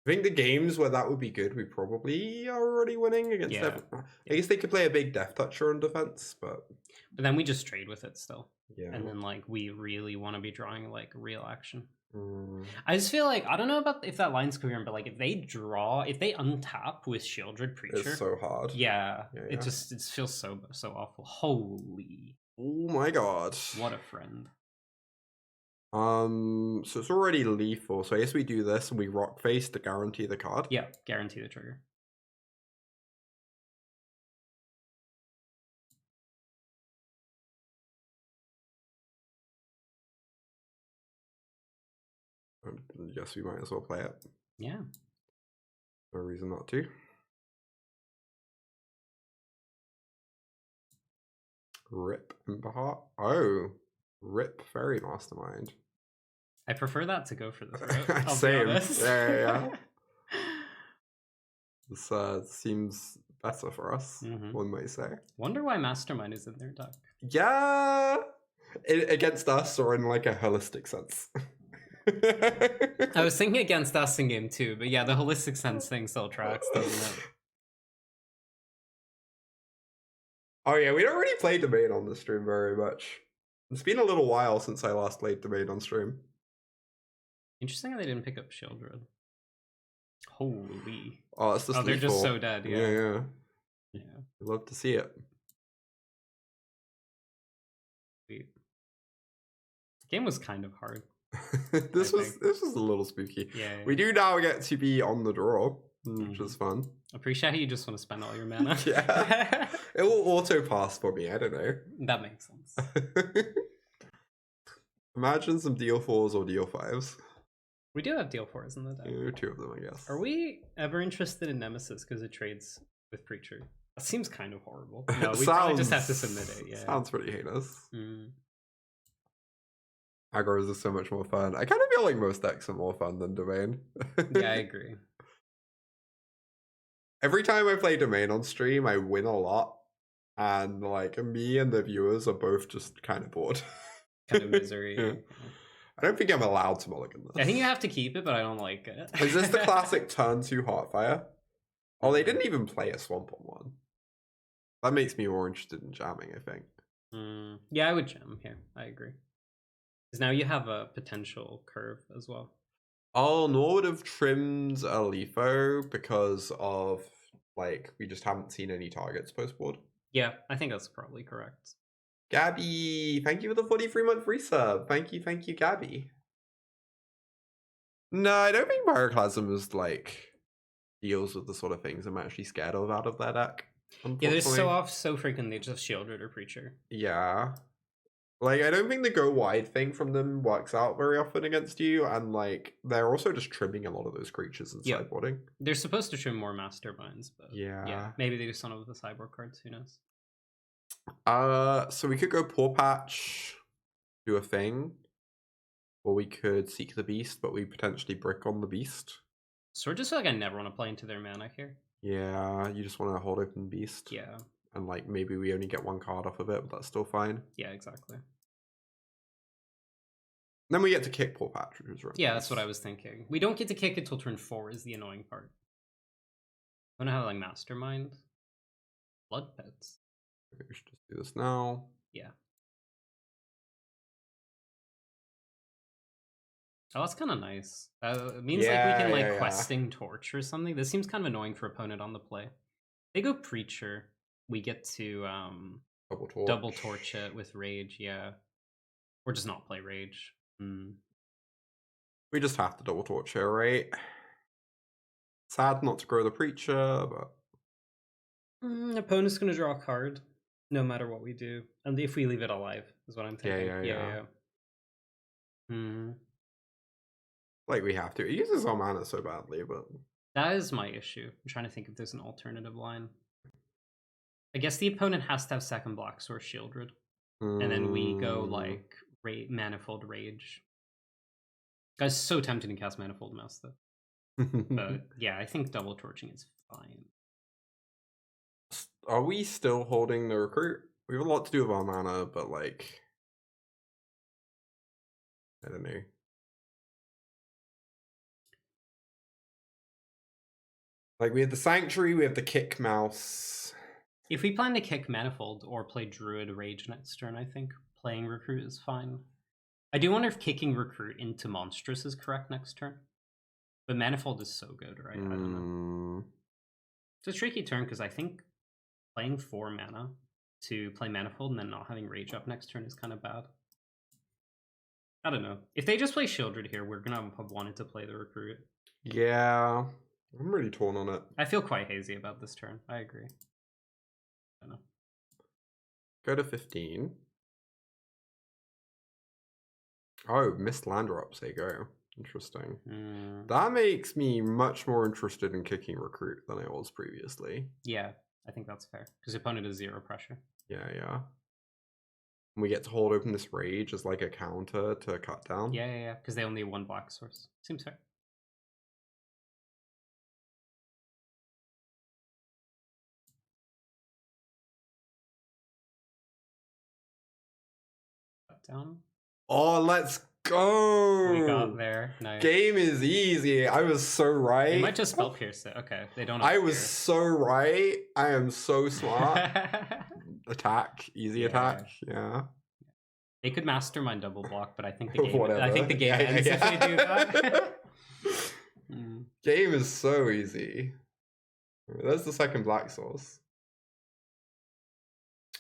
I think the games where that would be good, we probably are already winning against them. I guess they could play a big Death Toucher on defense, but then we just trade with it still. Yeah. And then like we really want to be drawing like real action. I just feel like I don't know about if that line's coherent, but like if they untap with Shieldred Preacher, it's so hard. Yeah. It feels so awful. Holy! Oh my god! What a friend! So it's already lethal. So I guess we do this and we Rockface to guarantee the card. Yeah, guarantee the trigger. I guess we might as well play it. Yeah. No reason not to. Rip Emberheart. Oh, Rip Fairy Mastermind. I prefer that to go for this. Right? Same. Yeah. This seems better for us, one might say. Wonder why Mastermind is in their deck. Yeah, against us or in like a holistic sense. I was thinking against us in game 2, but yeah, the holistic sense thing still tracks, doesn't it? Oh yeah, we don't really play Domain on the stream very much. It's been a little while since I last played Domain on stream. Interesting how they didn't pick up Shieldred. Holy. Oh, it's just they're just so dead, yeah. I'd love to see it. Sweet. The game was kind of hard. This was a little spooky. Yeah. We do now get to be on the draw, which is fun. Appreciate how you just want to spend all your mana. Yeah. It will auto pass for me, I don't know. That makes sense. Imagine some deal 4s or deal 5s. We do have deal 4s in the deck. Yeah, 2 of them, I guess. Are we ever interested in Nemesis because it trades with Preacher? That seems kind of horrible. No, we probably just have to submit it. Yeah. Sounds pretty heinous. Aggros is so much more fun. I kind of feel like most decks are more fun than Domain. Yeah, I agree. Every time I play Domain on stream, I win a lot. And like me and the viewers are both just kind of bored. Kind of misery. Yeah. I don't think I'm allowed to mulligan this. I think you have to keep it, but I don't like it. Is this the classic turn 2 Heartfire? Oh, they didn't even play a swamp on one. That makes me more interested in jamming, I think. Yeah, I would jam here. I agree. Because now you have a potential curve as well. Oh, Nor would have trimmed a Letho because of, like, we just haven't seen any targets post-board. Yeah, I think that's probably correct. Gabby, thank you for the 43-month resub. Thank you, Gabby. No, I don't think Pyroclasm is, like, deals with the sort of things I'm actually scared of out of that deck. Yeah, they're so frequently just Shieldred or Preacher. Yeah. Like, I don't think the go wide thing from them works out very often against you, and, like, they're also just trimming a lot of those creatures and sideboarding. They're supposed to trim more Masterminds, but yeah, maybe they just don't know with the sideboard cards, who knows? So we could go Pawpatch, do a thing, or we could Seek the Beast, but we potentially brick on the Beast. So just like I never want to play into their mana here. Yeah, you just want to hold open Beast. Yeah. And like maybe we only get one card off of it, but that's still fine. Yeah, exactly. Then we get to kick Pawpatch, which is right. Yeah, that's what I was thinking. We don't get to kick it till turn 4 is the annoying part. I want to have like Mastermind. Blood Pits. We should just do this now. Yeah. Oh, that's kind of nice. It means like we can like Questing Torch or something. This seems kind of annoying for opponent on the play. They go Preacher. We get to double torch it with Rage, yeah. Or just not play Rage. We just have to double torch here, right? Sad not to grow the Preacher, but opponent's gonna draw a card no matter what we do, and if we leave it alive is what I'm thinking. Yeah. Like we have to. It uses our mana so badly, but that is my issue. I'm trying to think if there's an alternative line. I guess the opponent has to have second Black Source Shieldred, and then we go like Manifold Rage. Guys, so tempted to cast Manifold Mouse though. But yeah, I think double torching is fine. Are we still holding the Recruit? We have a lot to do with our mana, but like, I don't know. Like we have the Sanctuary, we have the Kick Mouse. If we plan to kick Manifold or play Druid Rage next turn, I think playing Recruit is fine. I do wonder if kicking Recruit into Monstrous is correct next turn. But Manifold is so good, right? I don't know. It's a tricky turn because I think playing 4 mana to play Manifold and then not having Rage up next turn is kind of bad. I don't know. If they just play Shieldred here, we're gonna have wanted to play the Recruit. Yeah, I'm really torn on it. I feel quite hazy about this turn. I agree. I don't know. Go to 15. Oh, missed land drops. There you go. Interesting. That makes me much more interested in kicking Recruit than I was previously. Yeah, I think that's fair. Because the opponent has 0 pressure. Yeah, yeah. And we get to hold open this Rage as like a counter to cut down. Yeah, yeah, yeah. Because they only have 1 black source. Seems fair. Cut down. Oh, let's go! We got there. Nice. Game is easy. I was so right. They might just spell pierce it. Okay, they don't. I was so right. I am so smart. Attack, easy attack. Yeah. They could mastermind double block, but I think the game. Whatever. I think the game ends if they do that. Game is so easy. There's the second black source.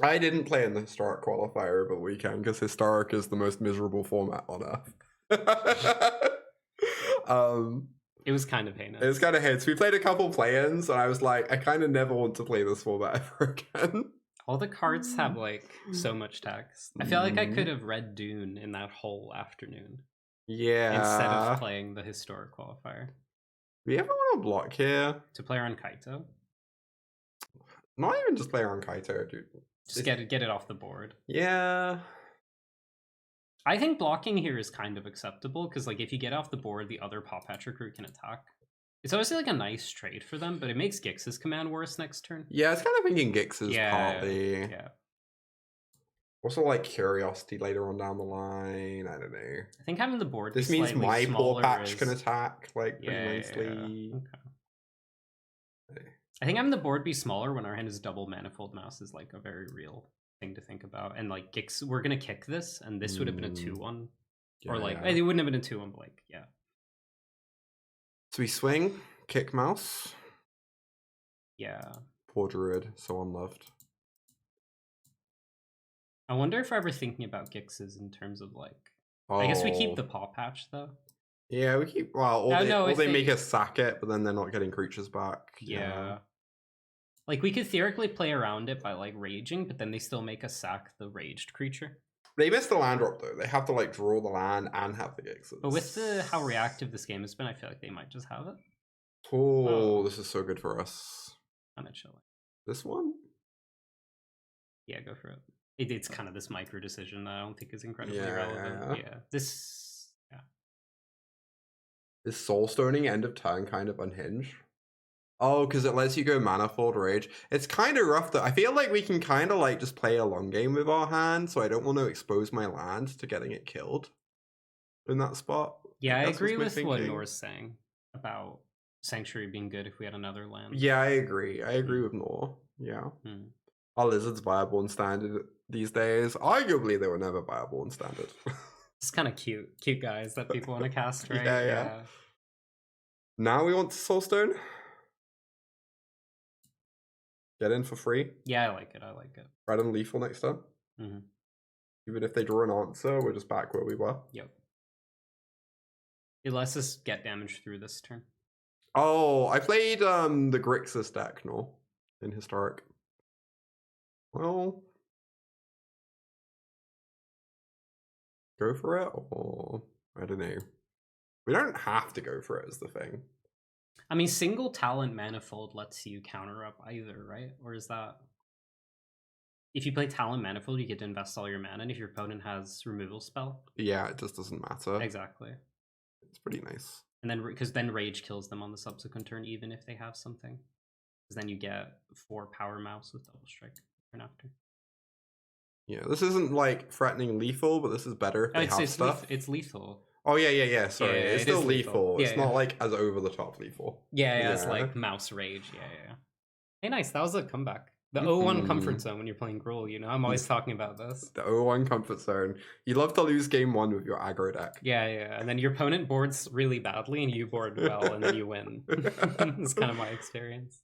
I didn't play in the Historic qualifier over the weekend because Historic is the most miserable format on Earth. It was kind of heinous. It was kind of heinous. We played a couple play-ins, and I was like, I kind of never want to play this format ever again. All the cards have like so much text. I feel like I could have read Dune in that whole afternoon. Yeah. Instead of playing the Historic qualifier. We ever want to block here? To play around Kaito? Not even just play around Kaito, dude. Just get it off the board. Yeah. I think blocking here is kind of acceptable because, like, if you get off the board, the other Pawpatch Recruit can attack. It's obviously like a nice trade for them, but it makes Gix's command worse next turn. Yeah, I was kind of thinking Gix is partly. Yeah. Also, like Curiosity later on down the line. I don't know. I think having the board. This means my Pawpatch can attack like pretty nicely. Yeah. Okay. I think having the board be smaller when our hand is double Manifold Mouse is like a very real thing to think about. And like Gix, we're gonna kick this, and this would have been a 2-1, or like it wouldn't have been a 2-1, but like So we swing, kick mouse. Yeah. Poor Druid, so unloved. I wonder if we're ever thinking about Gixes in terms of like. I guess we keep the Pawpatch though. Yeah, we keep. Well, or they make us sack it, but then they're not getting creatures back. Yeah. Like, we could theoretically play around it by, like, raging, but then they still make us sack the raged creature. They miss the land drop, though. They have to, like, draw the land and have the Gixes. But with how reactive this game has been, I feel like they might just have it. Oh, this is so good for us. Kind of chilling. This one? Yeah, go for it. It's kind of this micro decision that I don't think is incredibly relevant. Yeah. This Is Soulstoning end of turn kind of unhinged? Oh, because it lets you go Manifold Rage. It's kind of rough, though. I feel like we can kind of, like, just play a long game with our hand, so I don't want to expose my land to getting it killed in that spot. Yeah, I agree with what Nor's saying about Sanctuary being good if we had another land. Yeah, I agree. I agree with Nor. Yeah. Are lizards viable in Standard these days? Arguably, they were never viable in Standard. It's kind of cute guys that people want to cast, right? Yeah. Now we want to Soulstone. Get in for free. Yeah, I like it. Red and lethal next turn. Even if they draw an answer, we're just back where we were. Yep. It lets us get damage through this turn. Oh, I played the Grixis deck, in Historic. Well, go for it, or I don't know. We don't have to go for it, is the thing. I mean, single talent Manifold lets you counter up either, right? Or is that... If you play talent Manifold, you get to invest all your mana, and if your opponent has removal spell... Yeah, it just doesn't matter. Exactly. It's pretty nice. And then, because then Rage kills them on the subsequent turn, even if they have something. Because then you get 4 Power Mouse with Double Strike turn after. Yeah, this isn't, like, threatening lethal, but this is better if they have stuff. It's lethal. Oh, yeah, sorry. Yeah, it's still lethal. It's not, like, as over-the-top lethal. Yeah, it's like Mouse Rage. Yeah. Hey, nice. That was a comeback. The 0-1 comfort zone when you're playing GRUUL, you know? I'm always talking about this. The 0-1 comfort zone. You love to lose game 1 with your aggro deck. Yeah. And then your opponent boards really badly, and you board well, and then you win. It's kind of my experience.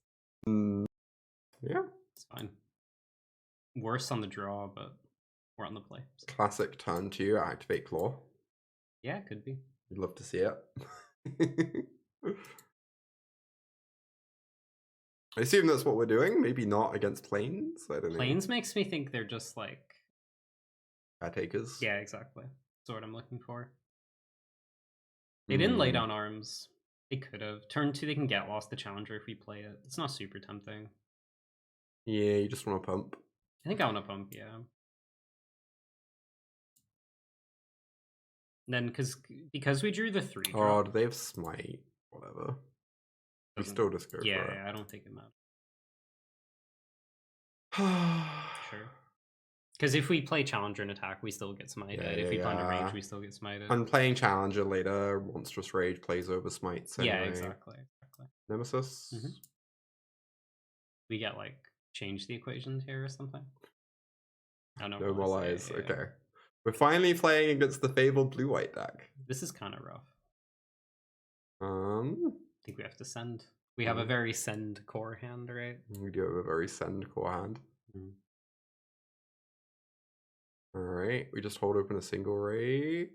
Yeah. It's fine. Worse on the draw, but we're on the play. So. Classic turn 2, activate Claw. Yeah, it could be. You'd love to see it. I assume that's what we're doing. Maybe not against planes. I don't know. Planes makes me think they're just like Caretakers. Yeah, exactly. That's what I'm looking for. They didn't lay down arms. They could have. Turn 2, they can get lost the Challenger if we play it. It's not super tempting. Yeah, you just want to pump. I think I want to pump, yeah. And then because we drew the 3 Oh, do they have smite? Whatever. We still just go for it. Yeah, I don't think it matters. Sure. Because if we play Challenger and attack, we still get smited. If we play under range, we still get smited. I'm playing Challenger later. Monstrous Rage plays over smites anyway. Yeah, exactly. Nemesis? We get, like, change the equations here or something? Oh, no. No more eyes. Yeah. Okay. We're finally playing against the fabled blue-white deck. This is kind of rough. I think we have to send. We have a very send core hand, right? We do have a very send core hand. Alright, we just hold open a single rage.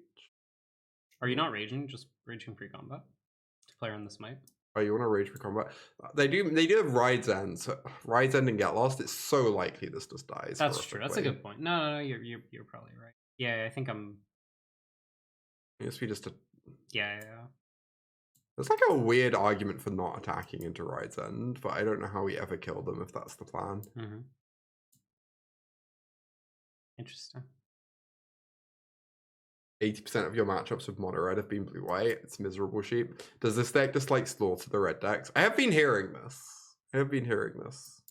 Are you not raging? Just raging pre-combat? To play on the smite? Oh, you want to rage for combat? They do have Ride's End. So Ride's End and Get Lost. It's so likely this just dies. That's true. That's a good point. No, you're probably right. Yeah, I think I'm. I guess we just. Yeah. There's like a weird argument for not attacking into Ride's End, but I don't know how we ever kill them if that's the plan. Interesting. 80% of your matchups with mono red have been blue white. It's miserable sheep. Does this deck just like slaughter the red decks? I have been hearing this.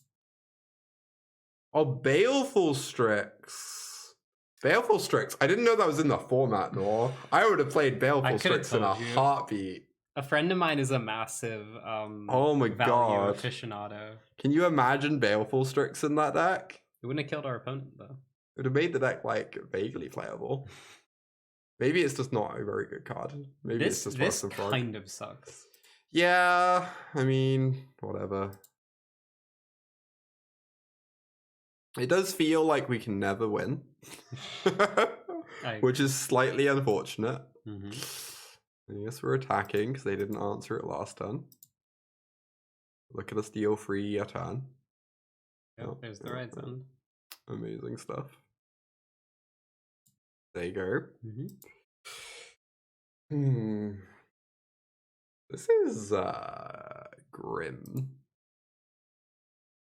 Oh, Baleful Strix. Baleful Strix. I didn't know that was in the format, nor. I would have played Baleful Strix in a heartbeat. A friend of mine is a massive oh my god aficionado. Can you imagine Baleful Strix in that deck? It wouldn't have killed our opponent though. It would have made the deck like vaguely playable. Maybe it's just not a very good card. Maybe it's just worse than Frog. This kind of sucks. Yeah, I mean, whatever. It does feel like we can never win. Which is slightly unfortunate. I guess we're attacking because they didn't answer it last turn. Look at us deal free a turn. Yep, there's the right turn. Amazing stuff. There you go. This is grim.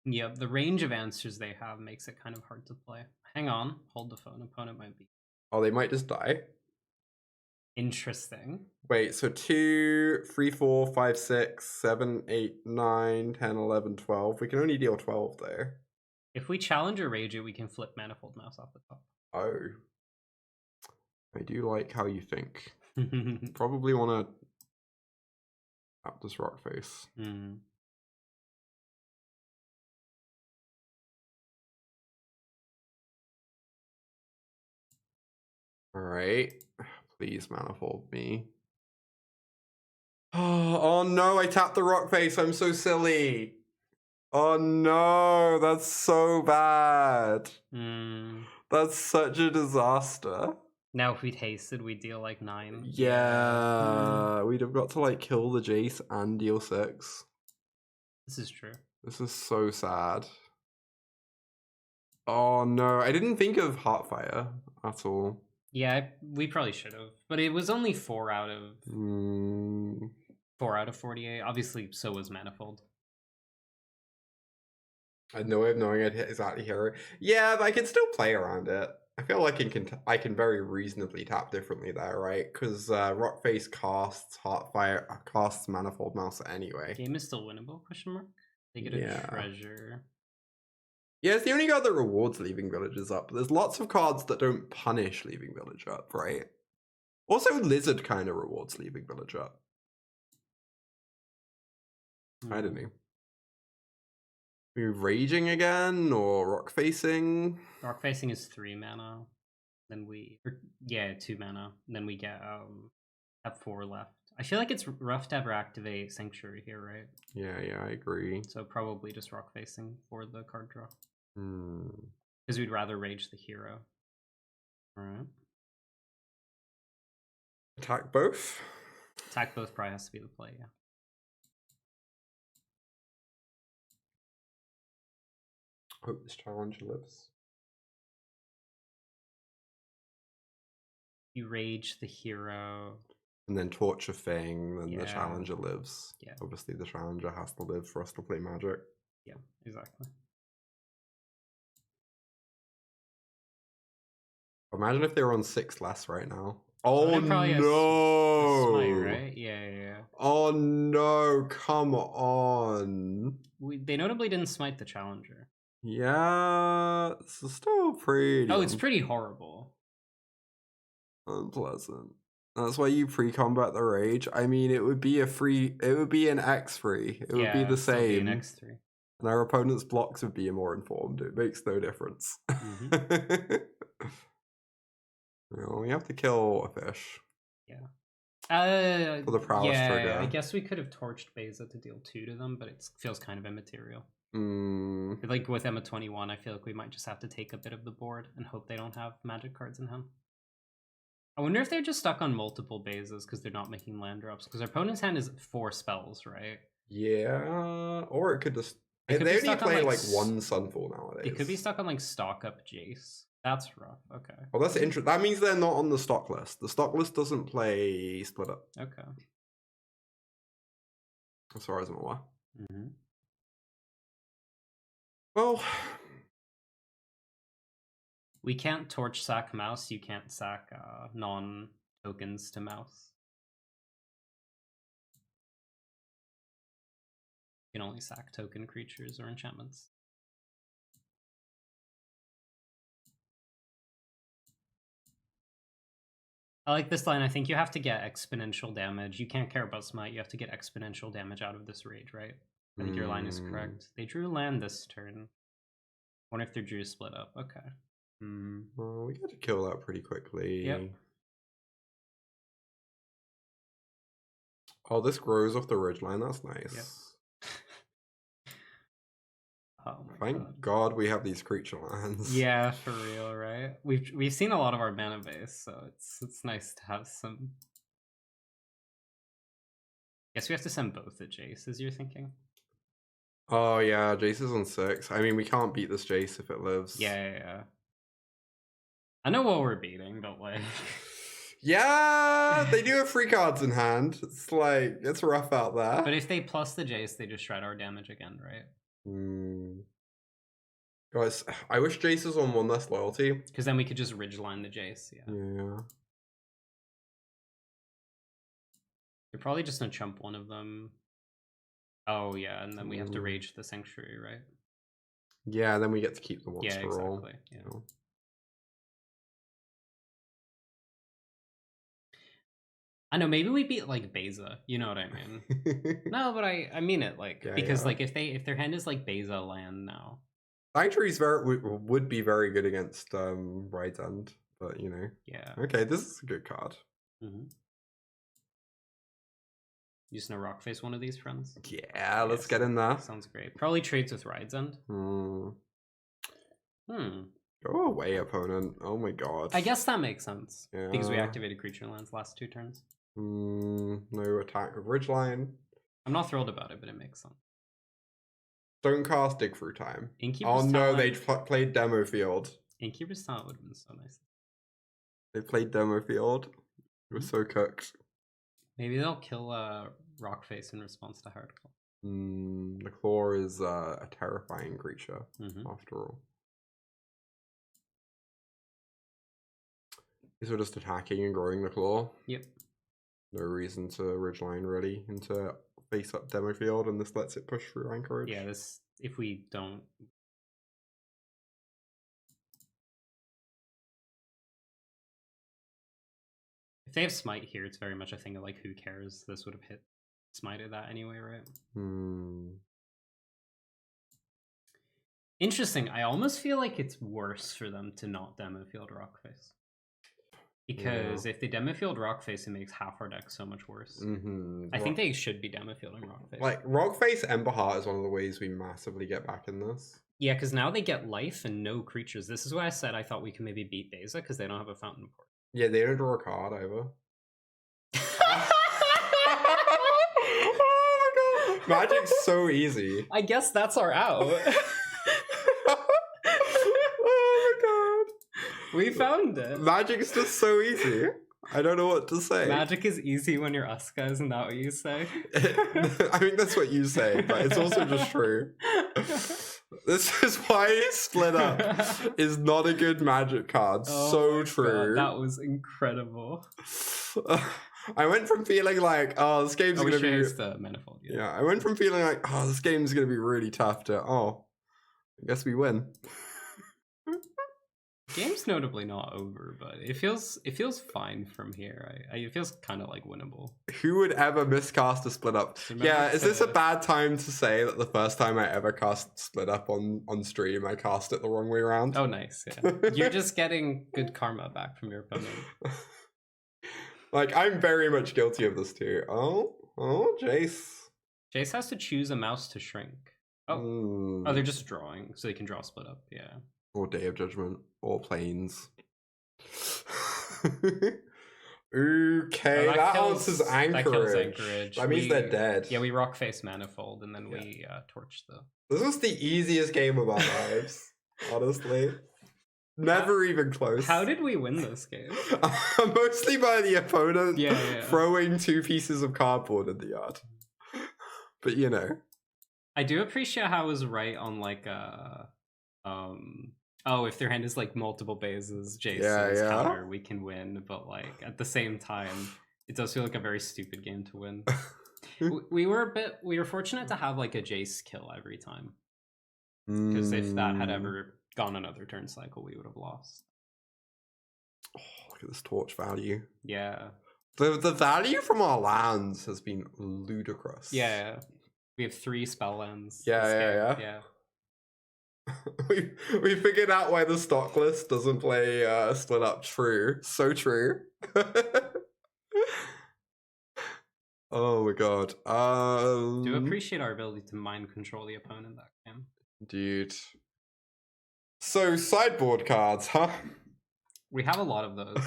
Yep, the range of answers they have makes it kind of hard to play. Hang on, hold the phone. Opponent might be. Oh, they might just die. Interesting. Wait, so 2, 3, 4, 5, 6, 7, 8, 9, 10, 11, 12. We can only deal 12 there. If we challenge or rage it, we can flip Manifold Mouse off the top. Oh. I do like how you think. Probably want to tap this Rockface. Alright. Please manifold me. Oh no, I tapped the Rockface. I'm so silly. Oh no, that's so bad. That's such a disaster. Now if we'd hasted, we'd deal like 9. Yeah, we'd have got to like kill the Jace and deal 6. This is true. This is so sad. Oh no, I didn't think of Heartfire at all. Yeah, we probably should have, but it was only 4 out of 4 out of 48. Obviously, so was Manifold. I had no way of knowing I'd hit exactly hero. Yeah, but I can still play around it. I feel like I can very reasonably tap differently there, right? Because Rockface casts Heartfire, casts Manifold Mouse anyway. Game is still winnable? Question mark. They get a treasure. Yeah, it's the only card that rewards leaving villages up. There's lots of cards that don't punish leaving village up, right? Also, Lizard kind of rewards leaving village up. I don't know. Are we raging again or rock facing? Rock facing is 3 mana. Then we 2 mana. Then we get have 4 left. I feel like it's rough to ever activate Sanctuary here, right? Yeah, I agree. So probably just rock facing for the card draw. Because we'd rather rage the hero. Alright. Attack both. Attack both probably has to be the play, yeah. Hope this challenger lives. You rage the hero. And then Torture Fang, then the Yeah. challenger lives. Yeah. Obviously the challenger has to live for us to play Magic. Yeah, exactly. Imagine if they were on 6 less right now. Oh Probably no! Smite, right? Yeah. Oh no, come on. They notably didn't smite the challenger. Yeah, this is still pretty. Oh, it's pretty horrible. Unpleasant. That's why you pre-combat the rage. I mean, it would be an X3. It would be the same. An X3. And our opponent's blocks would be more informed. It makes no difference. Mm-hmm. We have to kill a fish. Yeah. For the prowess trigger. I guess we could have torched Beza to deal 2 to them, but it feels kind of immaterial. Mm. Like with Emma 21, I feel like we might just have to take a bit of the board and hope they don't have magic cards in hand. I wonder if they're just stuck on multiple Bezas because they're not making land drops. Because our opponent's hand is 4 spells, right? Yeah, or it could just... They only play like one Sunfall nowadays. It could be stuck on like stock up Jace. That's rough. Okay. Well, that's interesting. That means they're not on the stock list. The stock list doesn't play Split Up. Okay. As far as I'm aware. Mm-hmm. Well, we can't torch sack mouse. You can't sack non-tokens to mouse. You can only sack token creatures or enchantments. I like this line. I think you have to get exponential damage. You can't care about smite. You have to get exponential damage out of this rage, right? I think your line is correct. They drew land this turn. Wonder if they drew split up. Okay. Well, we got to kill that pretty quickly. Yep. Oh, this grows off the ridgeline. That's nice. Yep. Oh my Thank God we have these creature lands. Yeah, for real, right? We've seen a lot of our mana base, so it's nice to have some. Guess we have to send both at Jace, as you're thinking. Oh yeah, Jace is on 6. I mean, we can't beat this Jace if it lives. Yeah. I know what we're beating, don't we? Yeah, they do have 3 cards in hand. It's like, it's rough out there. But if they plus the Jace, they just shred our damage again, right? Guys, I wish Jace was on 1 less loyalty. Because then we could just ridgeline the Jace, yeah. They're probably just gonna chump one of them. Oh yeah, and then we have to rage the Sanctuary, right? Yeah, then we get to keep the monster roll. Exactly. Yeah. You know? I know, maybe we beat like Beza, you know what I mean? No, but I mean it, like, because like if their hand is like Beza land now. Sanctuary's would be very good against Right End, but you know. Yeah. Okay, this is a good card. You just know Rockface one of these friends? Yeah, let's get in there. Sounds great. Probably trades with Ride's End. Go away, opponent. Oh my god. I guess that makes sense. Yeah. Because we activated creature lands last 2 turns. No attack with Ridgeline. I'm not thrilled about it, but it makes sense. Don't cast Dig Through Time. Innkeeper's no, they played Demo Field. Innkeeper's Talent would have been so nice. They played Demo Field. It was so cooked. Maybe they'll kill Rockface in response to Hardclaw. The Claw is a terrifying creature, after all. These are just attacking and growing the Claw. Yep. No reason to Ridgeline really into face up Demo Field, and this lets it push through Anchorage. Yeah, this, if we don't. If they have Smite here, it's very much a thing of like, who cares? This would have hit Smited that anyway, right? Interesting. I almost feel like it's worse for them to not Demo Field Rockface. Because if they Demo Field Rockface, it makes half our deck so much worse. I think they should be Demo Fielding Rockface. Like, Rockface Emberheart is one of the ways we massively get back in this. Yeah, because now they get life and no creatures. This is why I said I thought we could maybe beat Beza, because they don't have a Fountain Port. Yeah, they don't draw a card either. Magic's so easy. I guess that's our out. Oh my god. We found it. Magic's just so easy. I don't know what to say. Magic is easy when you're Aska, isn't that what you say? I think that's what you say, but it's also just true. This is why Split Up is not a good Magic card. Oh so true. God, that was incredible. I went from feeling like, oh, this game's gonna be the Manifold. Yeah, I went from feeling like, oh, this game's gonna be really tough to, oh, I guess we win. Game's notably not over, but it feels fine from here. It feels kind of like winnable. Who would ever miscast a Split Up? Yeah, is this a bad time to say that the first time I ever cast Split Up on stream, I cast it the wrong way around? Oh, nice. Yeah, you're just getting good karma back from your opponent. Like, I'm very much guilty of this too. Oh, Jace. Jace has to choose a mouse to shrink. Oh, they're just drawing, so they can draw Split Up. Yeah. Or Day of Judgment, or Plains. Okay, that answers Anchorage. That means they're dead. Yeah, we Rockface Manifold, and then we torch the... This was the easiest game of our lives, honestly. Never even close. How did we win this game? Mostly by the opponent throwing 2 pieces of cardboard in the yard. But you know. I do appreciate how I was right on like if their hand is like multiple bases, Jason's counter, we can win. But like at the same time, it does feel like a very stupid game to win. we were fortunate to have like a Jace kill every time. Because if that had ever gone another turn cycle, we would have lost. Oh, look at this torch value. Yeah. The value from our lands has been ludicrous. Yeah. We have 3 spell lands. Yeah. we figured out why the stock list doesn't play Split Up. True. So true. Oh my god. Do appreciate our ability to mind control the opponent that game. Dude. So sideboard cards, huh? We have a lot of those.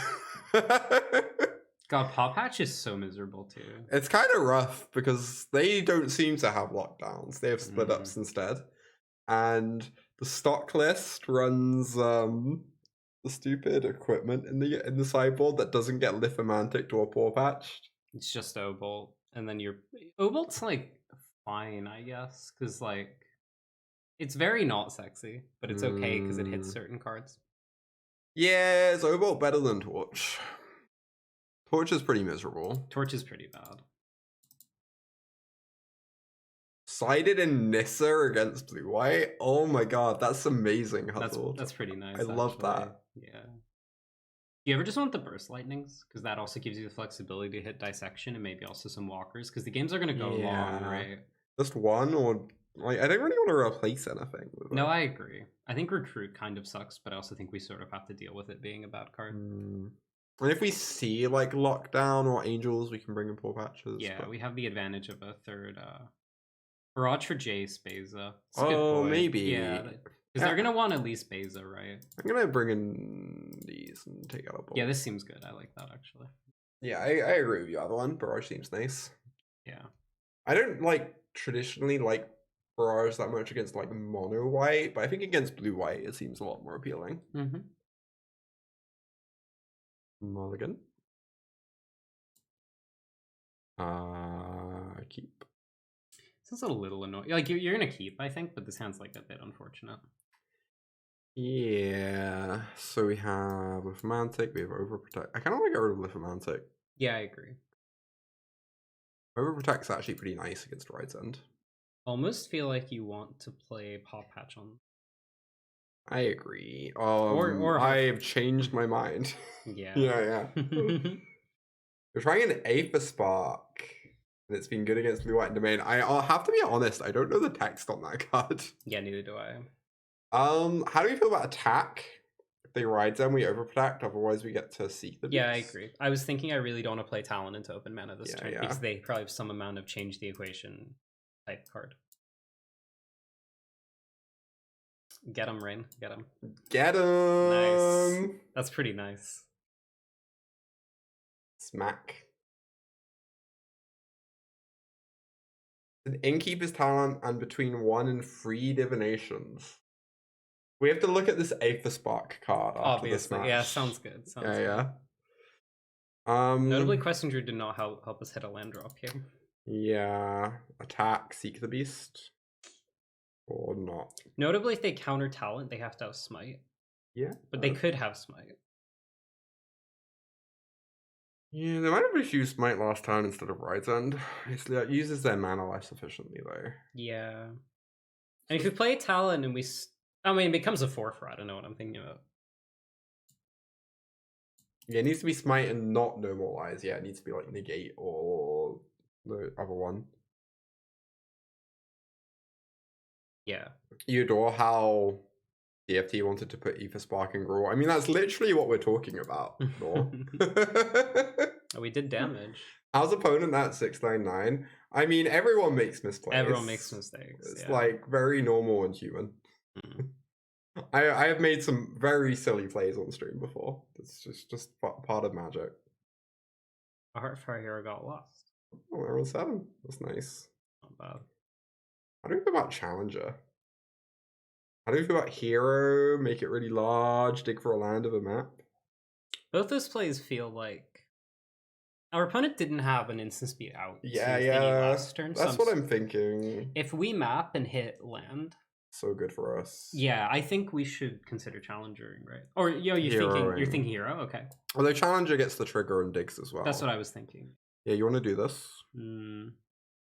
God, Pawpatch is so miserable too. It's kind of rough because they don't seem to have lockdowns. They have Split Ups instead. And the stock list runs the stupid equipment in the sideboard that doesn't get Lithomantic or Pawpatch. It's just Obolt, and then your Obolt's like fine, I guess, because like it's very not sexy, but it's okay because it hits certain cards. Yeah, is Obolt better than Torch? Torch is pretty miserable. Torch is pretty bad. Sided in Nissa against blue white. Oh my god, that's amazing. That's pretty nice. I love that. Yeah. You ever just want the burst lightnings? Because that also gives you the flexibility to hit dissection and maybe also some walkers. Because the games are going to go long, right? Just one, or like I don't really want to replace anything. No, I agree. I think Recruit kind of sucks, but I also think we sort of have to deal with it being a bad card. And if we see like Lockdown or Angels, we can bring in Pawpatches. Yeah, but we have the advantage of a third Barrage for Jace, Beza. Maybe. Yeah, because they're going to want at least Beza, right? I'm going to bring in these and take out a Bolt. Yeah, this seems good. I like that, actually. Yeah, I agree with you. Other one, Barrage seems nice. Yeah. I don't traditionally like Barrage that much against like mono white, but I think against blue white it seems a lot more appealing. Mulligan. Keep. This is a little annoying. Like you're gonna keep, I think, but this hand's like a bit unfortunate. Yeah. So we have Lithomantic, we have Overprotect. I kind of want to get rid of Lithomantic. Yeah, I agree. Overprotect's actually pretty nice against Right's End. Almost feel like you want to play Pawpatch on. I agree. Or I've changed my mind. Yeah. yeah. We're trying an Aether Spark, and it's been good against blue white domain. I'll have to be honest, I don't know the text on that card. Yeah, neither do I. How do we feel about attack? If they ride them, we overprotect, otherwise we get to seek the beats. Yeah, I agree. I was thinking I really don't want to play Talon into open mana this turn because they probably have some amount of change the equation type card. Get him, Rain. Get him. Get him! Nice. That's pretty nice. Smack. An Innkeeper's talent and between 1 and 3 divinations. We have to look at this Aether Spark card after this Obviously, match. yeah, sounds good. Sounds good. Yeah. Notably, Questing Druid did not help us hit a land drop here. Yeah. Attack, Seek the Beast. Or not. Notably, if they counter talent, they have to have Smite. Yeah. But they could have Smite. Yeah, they might have just used Smite last time instead of Ride's End. It uses their mana less efficiently, though. Yeah. And if you play talent and I mean, it becomes a 4/4. I don't know what I'm thinking about. Yeah, it needs to be Smite and not Normalize. Yeah, it needs to be like Negate or the other one. Yeah. You adore how DFT wanted to put Aether Spark in GRUUL. I mean, that's literally what we're talking about. We did damage. How's opponent at 699? I mean, everyone makes misplays. Everyone makes mistakes. It's like very normal and human. I have made some very silly plays on stream before. It's just part of magic. A Heartfire Hero got lost. Oh, we're on 7. That's nice. Not bad. How do we feel about Challenger? How do we feel about Hero? Make it really large, dig for a land of a map? Both those plays feel like our opponent didn't have an instant speed out. Yeah. Last turn, that's what I'm thinking. If we map and hit land, so good for us. Yeah, I think we should consider challenging, right? Or you're thinking hero, okay. Although Challenger gets the trigger and digs as well. That's what I was thinking. Yeah, you want to do this?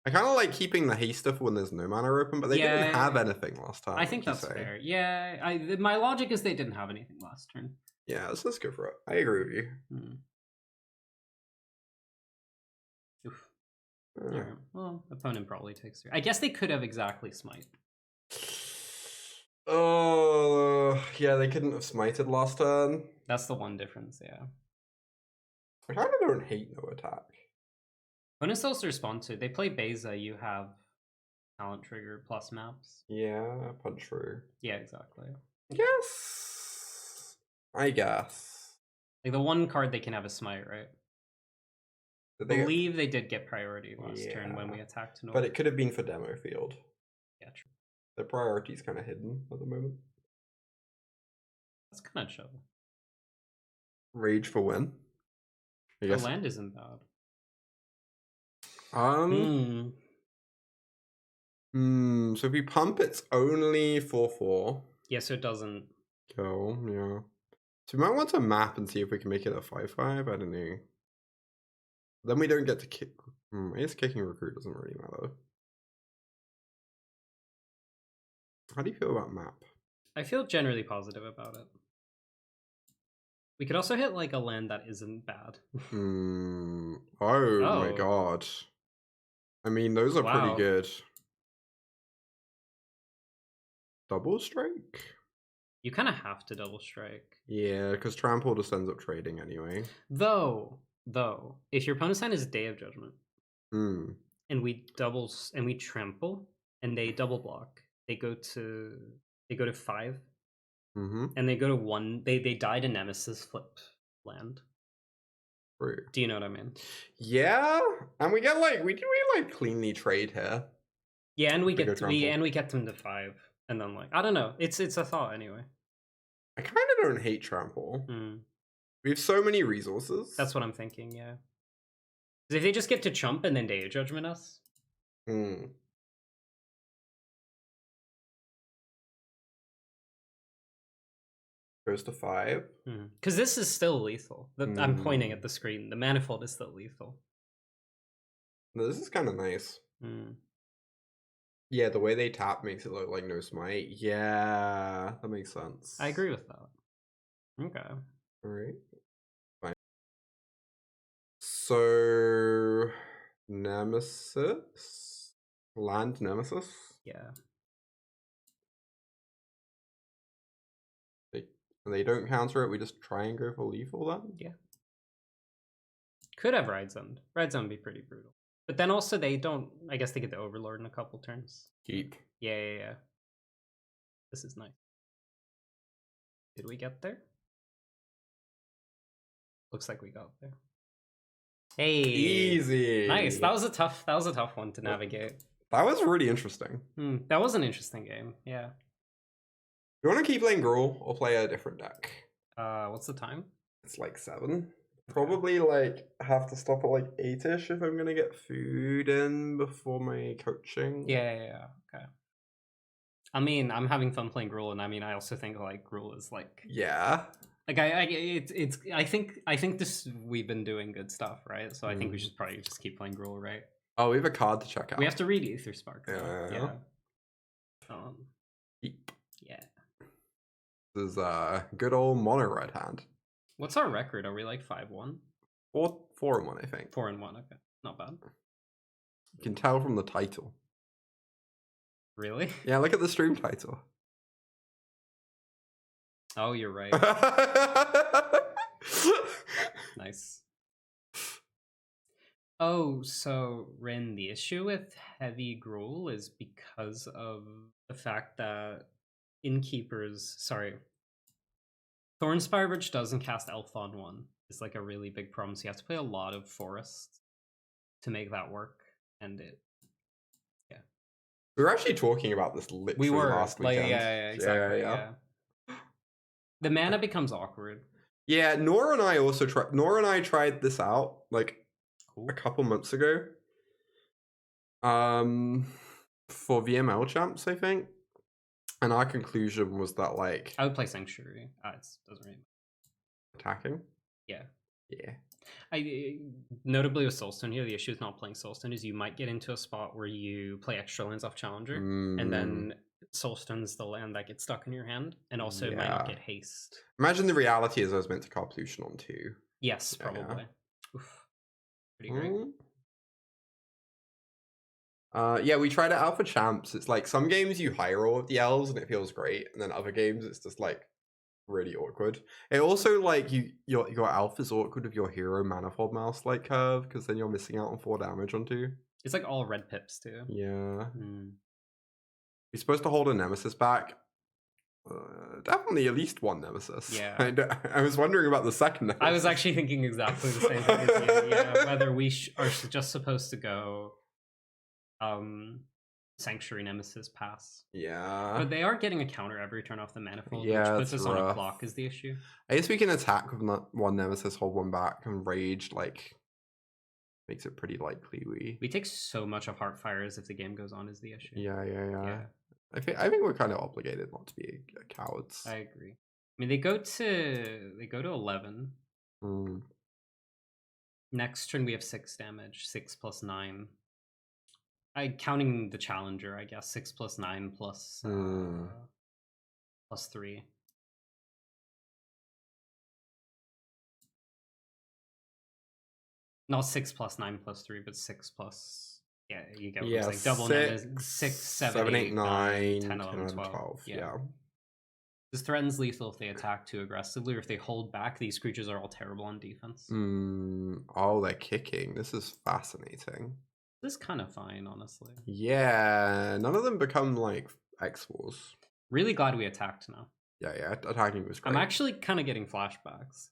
I kind of like keeping the haster for when there's no mana open, but they didn't have anything last time. I think that's fair. Yeah, my logic is they didn't have anything last turn. Yeah, let's go for it. I agree with you. Oof. Right. Well, opponent probably takes 3. I guess they could have exactly smite. Oh, yeah, they couldn't have smited last turn. That's the one difference, yeah. I kind of don't hate no attack. Opponents also respond to, they play Beza, you have talent trigger plus maps. Yeah, punch through. Yeah, exactly. I guess. Like the one card they can have a smite, right? I believe they did get priority last turn when we attacked North. But it could have been for demo field. Yeah, true. The priority's kind of hidden at the moment. That's kind of chill. Rage for win. The land isn't bad. So if we pump, it's only 4/4. Yeah, so it doesn't go. Yeah. So we might want to map and see if we can make it a 5/5. I don't know. Then we don't get to kick. I guess kicking recruit doesn't really matter. How do you feel about map? I feel generally positive about it. We could also hit like a land that isn't bad. Oh my god. I mean, those are pretty good. Double strike? You kind of have to double strike. Yeah, because trample just ends up trading anyway. Though, if your opponent's hand is Day of Judgment, and we trample, and they double block, they go to 5, and they go to 1. They die to Nemesis flip land. Do you know what I mean? Yeah, and we get we cleanly trade here. Yeah, and we get them to 5, and then I don't know. It's a thought anyway. I kind of don't hate trample. We have so many resources. That's what I'm thinking. Yeah, because if they just get to chump and then Day of Judgment us. Goes to 5. Because this is still lethal. I'm pointing at the screen. The Manifold is still lethal. No, this is kind of nice. Yeah, the way they tap makes it look like no smite. Yeah, that makes sense. I agree with that. Okay. All right. Fine. So, Nemesis? Land Nemesis? Yeah. They don't counter it, we just try and go for lethal then? Yeah. Could have Ride's End. Ride's End would be pretty brutal. But then also they don't, I guess they get the Overlord in a couple turns. Keep. Yeah. This is nice. Did we get there? Looks like we got there. Hey. Easy. Nice. That was a tough one to navigate. That was really interesting. That was an interesting game. Yeah. You want to keep playing GRUUL or play a different deck? What's the time? It's like 7. Probably like have to stop at like 8ish if I'm gonna get food in before my coaching. Yeah. Okay. I mean, I'm having fun playing GRUUL, and I mean, I also think like GRUUL is like like I think this we've been doing good stuff, right? So I think we should probably just keep playing GRUUL, right? Oh, we have a card to check out. We have to read Ether Spark. Yeah. Yeah. This is a good old mono red hand. What's our record? Are we like 5-1? 4-1, I think. 4-1. Okay, not bad. You can tell from the title. Really? Yeah, look at the stream title. Oh, you're right. Nice. Oh, so Rin, the issue with heavy GRUUL is because of the fact that Thornspire Verge doesn't cast Elf on 1. It's like a really big problem. So you have to play a lot of Forest to make that work. And we were actually talking about this literally last weekend. Yeah, exactly. Yeah. The mana becomes awkward. Yeah, Nora and I tried this out like a couple months ago. For VML champs, I think. And our conclusion was that like I would play Sanctuary. It doesn't really matter. Attacking? Yeah. Yeah. Notably with Soulstone here, the issue with not playing Soulstone is you might get into a spot where you play extra lands off Challenger, and then Soulstone's the land that gets stuck in your hand, and also it might not get haste. Imagine the reality is I was meant to Karplusan on 2. Yes, probably. Oof. Pretty great. Yeah, we tried it out for champs. It's like some games you hire all of the elves and it feels great, and then other games it's just like really awkward. It also like your alpha is awkward with your hero Manifold Mouse like curve because then you're missing out on 4 damage on 2. It's like all red pips too. Yeah. You're supposed to hold a Nemesis back. Definitely at least one Nemesis. Yeah. I was wondering about the second Nemesis. I was actually thinking exactly the same thing as you. Yeah, whether we are just supposed to go Sanctuary Nemesis pass. Yeah. But they are getting a counter every turn off the Manifold, which puts us on a clock is the issue. I guess we can attack with one Nemesis, hold one back, and Rage like makes it pretty likely we take so much of Heartfires if the game goes on is the issue. Yeah. I think we're kind of obligated not to be cowards. I agree. I mean, they go to 11. Next turn we have 6 damage, 6 plus 9. Counting the Challenger, I guess 6 plus 9 plus 3. Not 6 plus 9 plus 3, but 6 plus. Yeah, you get what like double 6, 7, 8, 9, 10, 11, 12. Yeah. This threatens lethal if they attack too aggressively, or if they hold back. These creatures are all terrible on defense. Oh, they're kicking. This is fascinating. This is kind of fine, honestly. Yeah, none of them become like X-Wars. Really glad we attacked now. Yeah, attacking was great. I'm actually kind of getting flashbacks.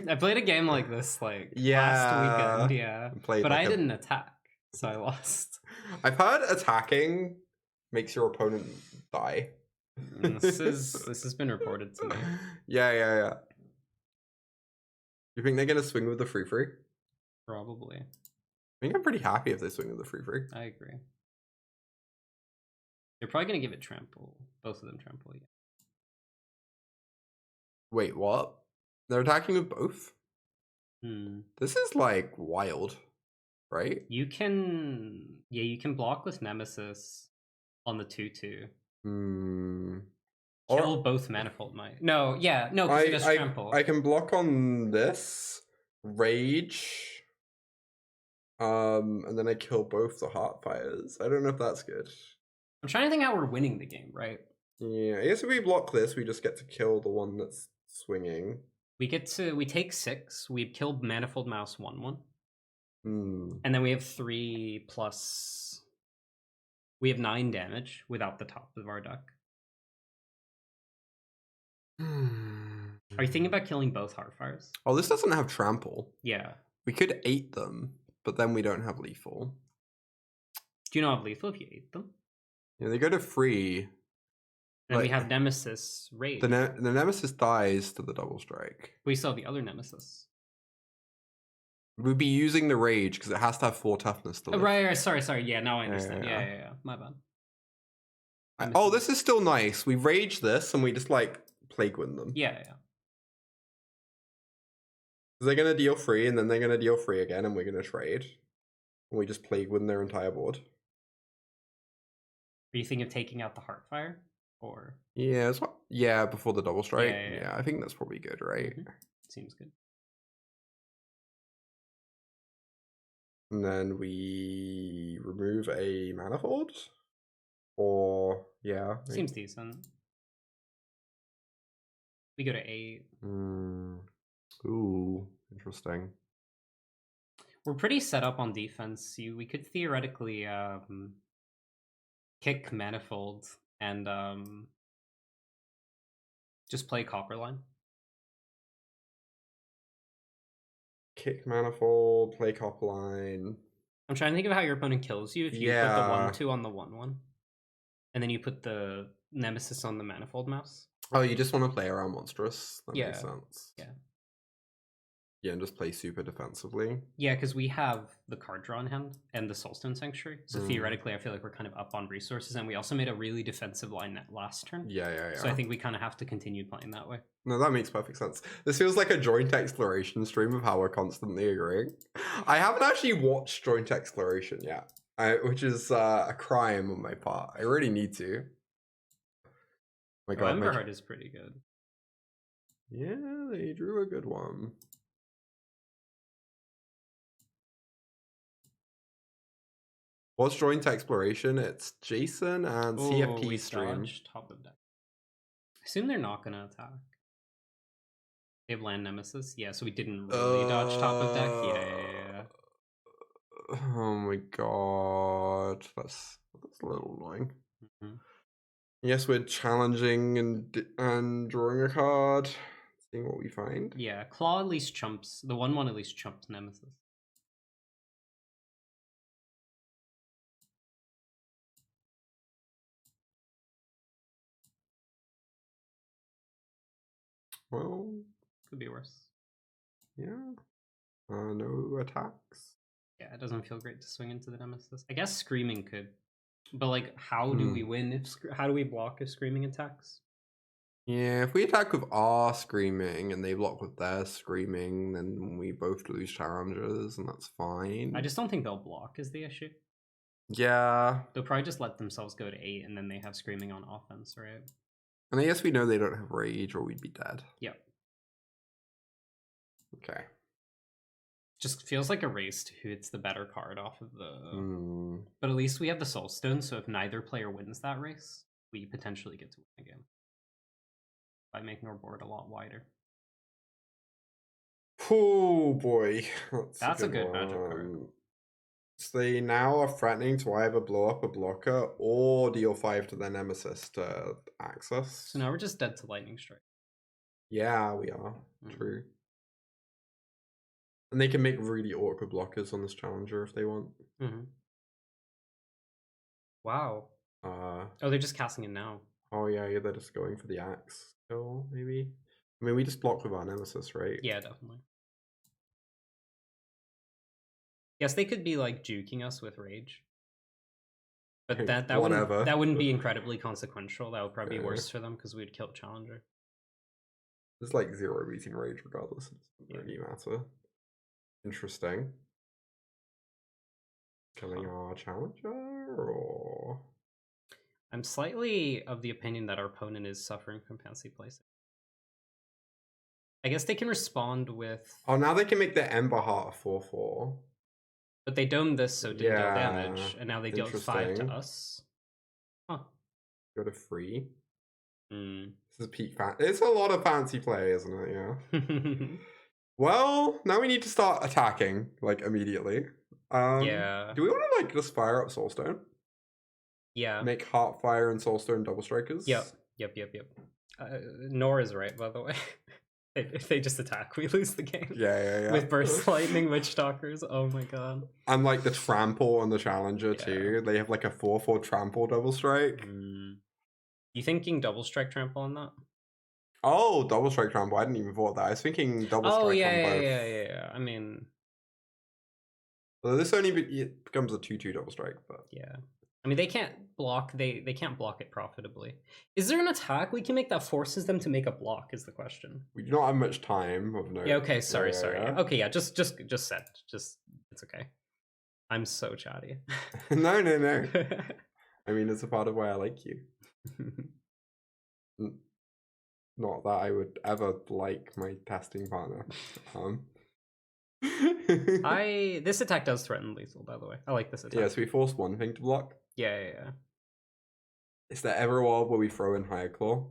I played a game like this last weekend, but I didn't attack, so I lost. I've heard attacking makes your opponent die. This has been reported to me. Yeah. You think they're gonna swing with the free? Probably. I think I'm pretty happy if they swing with the free. I agree. They're probably gonna give it trample. Both of them trample. Yeah. Wait, what? They're attacking with both? This is like wild, right? You can block with Nemesis on the 2/2. Kill both Manifold Might. No, because it does trample. I can block on this Rage. And then I kill both the Heartfires. I don't know if that's good. I'm trying to think how we're winning the game, right? Yeah, I guess if we block this, we just get to kill the one that's swinging. We take 6. We've killed Manifold Mouse 1/1. And then we have 3 plus. We have 9 damage without the top of our deck. Are you thinking about killing both Heartfires? Oh, this doesn't have trample. Yeah. We could 8 them, but then we don't have lethal. Do you not have lethal if you ate them? Yeah, they go to 3. And we Like, have Nemesis Rage. the Nemesis dies to the double strike. We still have the other Nemesis. We'd be using the Rage because it has to have 4 toughness to live. Right. Sorry. Yeah, now I understand. Yeah. My bad. Oh, this is still nice. We Rage this and we just like Plague Wind them. Yeah. They're going to deal 3 and then they're going to deal 3 again and we're going to trade. And we just Plague Wind their entire board. Are you thinking of taking out the Heartfire? Or Yeah, before the double strike. Yeah, I think that's probably good, right? Seems good. And then we remove a Manifold? Or, yeah. Seems decent. We go to 8. Ooh, interesting. We're pretty set up on defense. We could theoretically kick Manifold and just play Copperline. Kick Manifold, play Copperline. I'm trying to think of how your opponent kills you if you put the 1/2 on the 1/1. And then you put the Nemesis on the Manifold Mouse. Oh, you just want to play around Monstrous? That makes sense. Yeah, and just play super defensively. Yeah, because we have the card draw in hand and the Soulstone Sanctuary. So theoretically, I feel like we're kind of up on resources. And we also made a really defensive line that last turn. Yeah. So I think we kind of have to continue playing that way. No, that makes perfect sense. This feels like a joint exploration stream of how we're constantly agreeing. I haven't actually watched joint exploration yet, which is a crime on my part. I really need to. My God, Emberheart is pretty good. Yeah, they drew a good one. What's joint exploration? It's Jason and CFT stream. Top of deck. I assume they're not gonna attack. They have land Nemesis. Yeah, so we didn't really dodge top of deck. Yeah. Oh my God, that's a little annoying. Yes, we're challenging and drawing a card, seeing what we find. Yeah, Claw at least chumps the 1/1 at least chumps Nemesis. Well, could be worse. Yeah. No attacks. Yeah, it doesn't feel great to swing into the Nemesis. I guess Screaming could, but like, how do we win? How do we block if Screaming attacks? Yeah, if we attack with our Screaming and they block with their Screaming, then we both lose challengers, and that's fine. I just don't think they'll block is the issue. Yeah. They'll probably just let themselves go to 8, and then they have Screaming on offense, right? And I guess we know they don't have Rage, or we'd be dead. Yep. Okay. Just feels like a race to who hits the better card off of the... But at least we have the Soulstone, so if neither player wins that race, we potentially get to win again. By making our board a lot wider. Oh boy. That's a good magic card. So they now are threatening to either blow up a blocker or deal 5 to their Nemesis to access. So now we're just dead to Lightning Strike. Yeah, we are. True. And they can make really awkward blockers on this Challenger if they want. Wow. Oh, they're just casting it now. Oh yeah, they're just going for the axe still, maybe? I mean, we just block with our Nemesis, right? Yeah, definitely. Yes, they could be like juking us with Rage. But that wouldn't be incredibly consequential. That would probably be worse for them because we'd kill Challenger. There's like 0 beating Rage regardless. It doesn't really matter. Interesting. Killing our Challenger, or... I'm slightly of the opinion that our opponent is suffering from fancy placing. I guess they can respond with... Oh, now they can make their Emberheart 4/4. But they domed this, so it didn't deal damage. And now they dealt 5 to us. Huh. Go to 3. This is peak fan. It's a lot of fancy play, isn't it? Yeah. Well, now we need to start attacking, like, immediately. Yeah. Do we want to, like, just fire up Soulstone? Yeah. Make Heartfire and Soulstone double strikers? Yep. Nora's right, by the way. If they just attack, we lose the game. Yeah. With Burst Lightning, Witch Stalkers. Oh my god. And like the Trample on the Challenger too. They have like a 4/4 Trample double strike. You thinking double strike trample on that? Oh, double strike Trample. I didn't even thought that. I was thinking double strike on both. Yeah. I mean, well, this only becomes a 2/2 double strike, but yeah. I mean, they can't block. They can't block it profitably. Is there an attack we can make that forces them to make a block? Is the question. We do not have much time. Of no. Yeah. Okay. Sorry. Yeah. Okay. Yeah. Just said. Just it's okay. I'm so chatty. No. I mean, it's a part of why I like you. Not that I would ever like my testing partner. This attack does threaten lethal, by the way. I like this attack. Yeah, so we force one thing to block. Yeah. Is there ever a world where we throw in Higher Claw?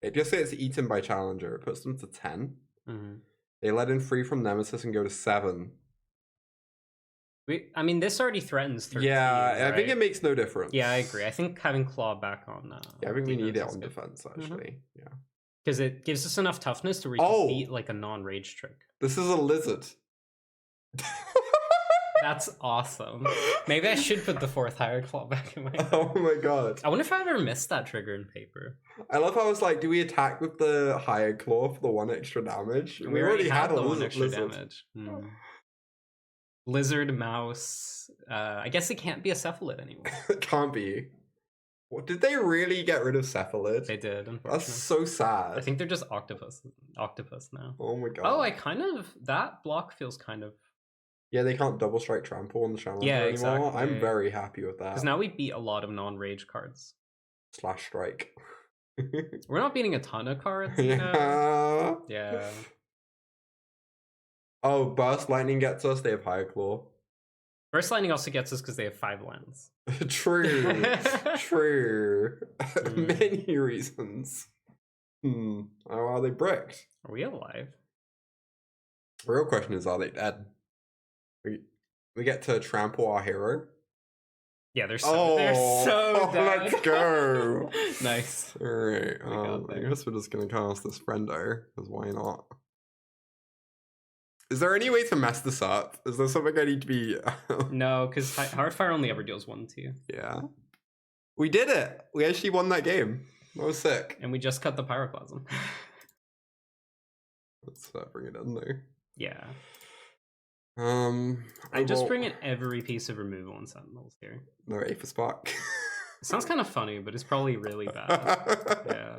It just says it's eaten by Challenger. It puts them to 10. They let in 3 from Nemesis and go to 7. I mean, this already threatens 13. Yeah, right? I think it makes no difference. Yeah, I agree. I think having Claw back on... yeah, I think we need it on defense, actually. Yeah. Because it gives us enough toughness to beat like a non-rage trick. This is a lizard. That's awesome. Maybe I should put the 4th Higher Claw back in my deck. Oh my god. I wonder if I ever missed that trigger in paper. I love how I was like, do we attack with the Higher Claw for the 1 extra damage? We already had the 1 extra damage. Lizard, mouse. I guess it can't be a cephalid anymore. It can't be. What, did they really get rid of cephalid? They did, unfortunately. That's so sad. I think they're just octopus now. Oh my god. Oh, that block feels kind of... Yeah, they can't double strike trample on the Challenger anymore. Exactly. I'm very happy with that. Because now we beat a lot of non-rage cards. Slash strike. We're not beating a ton of cards. Yeah. Oh, Burst Lightning gets us. They have Higher Claw. Burst Lightning also gets us because they have 5 lands. True. True. Many reasons. Oh, are they bricked? Are we alive? The real question is, are they dead? We get to trample our hero. Yeah, they're so dead. Let's go. Nice. All right. I guess we're just gonna cast this friendo, because why not? Is there any way to mess this up? Is there something I need to be? No, because Heartfire only ever deals 1 to you. Yeah. We did it. We actually won that game. That was sick. And we just cut the Pyroclasm. Let's bring it in there. Yeah. I just bring in every piece of removal and Sentinels here. No Aether Spark. It sounds kind of funny, but it's probably really bad. Yeah.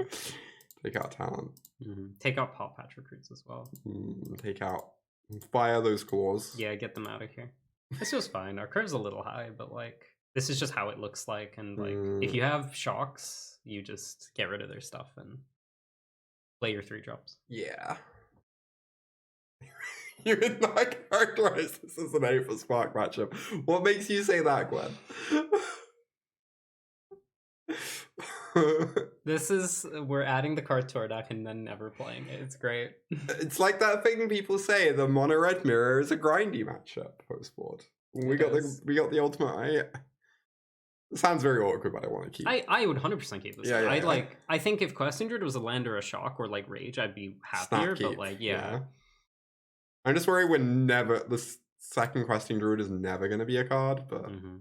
Take out talent. Take out Pawpatch Recruits as well. Take out. Fire those claws. Yeah, get them out of here. This was fine. Our curve's a little high, but like this is just how it looks like. And like if you have shocks, you just get rid of their stuff and play your 3-drops. Yeah. You would not characterize this as an Aether Spark matchup. What makes you say that, Gwen? We're adding the card to our deck and then never playing it. It's great. It's like that thing people say, the mono red mirror is a grindy matchup post-board. We got the ultimate. It sounds very awkward, but I want to keep. I would 100% keep this. Yeah. I think if Questing Druid was a land or a shock or like rage, I'd be happier. But like, yeah. I'm just worried the second Questing Druid is never going to be a card, but I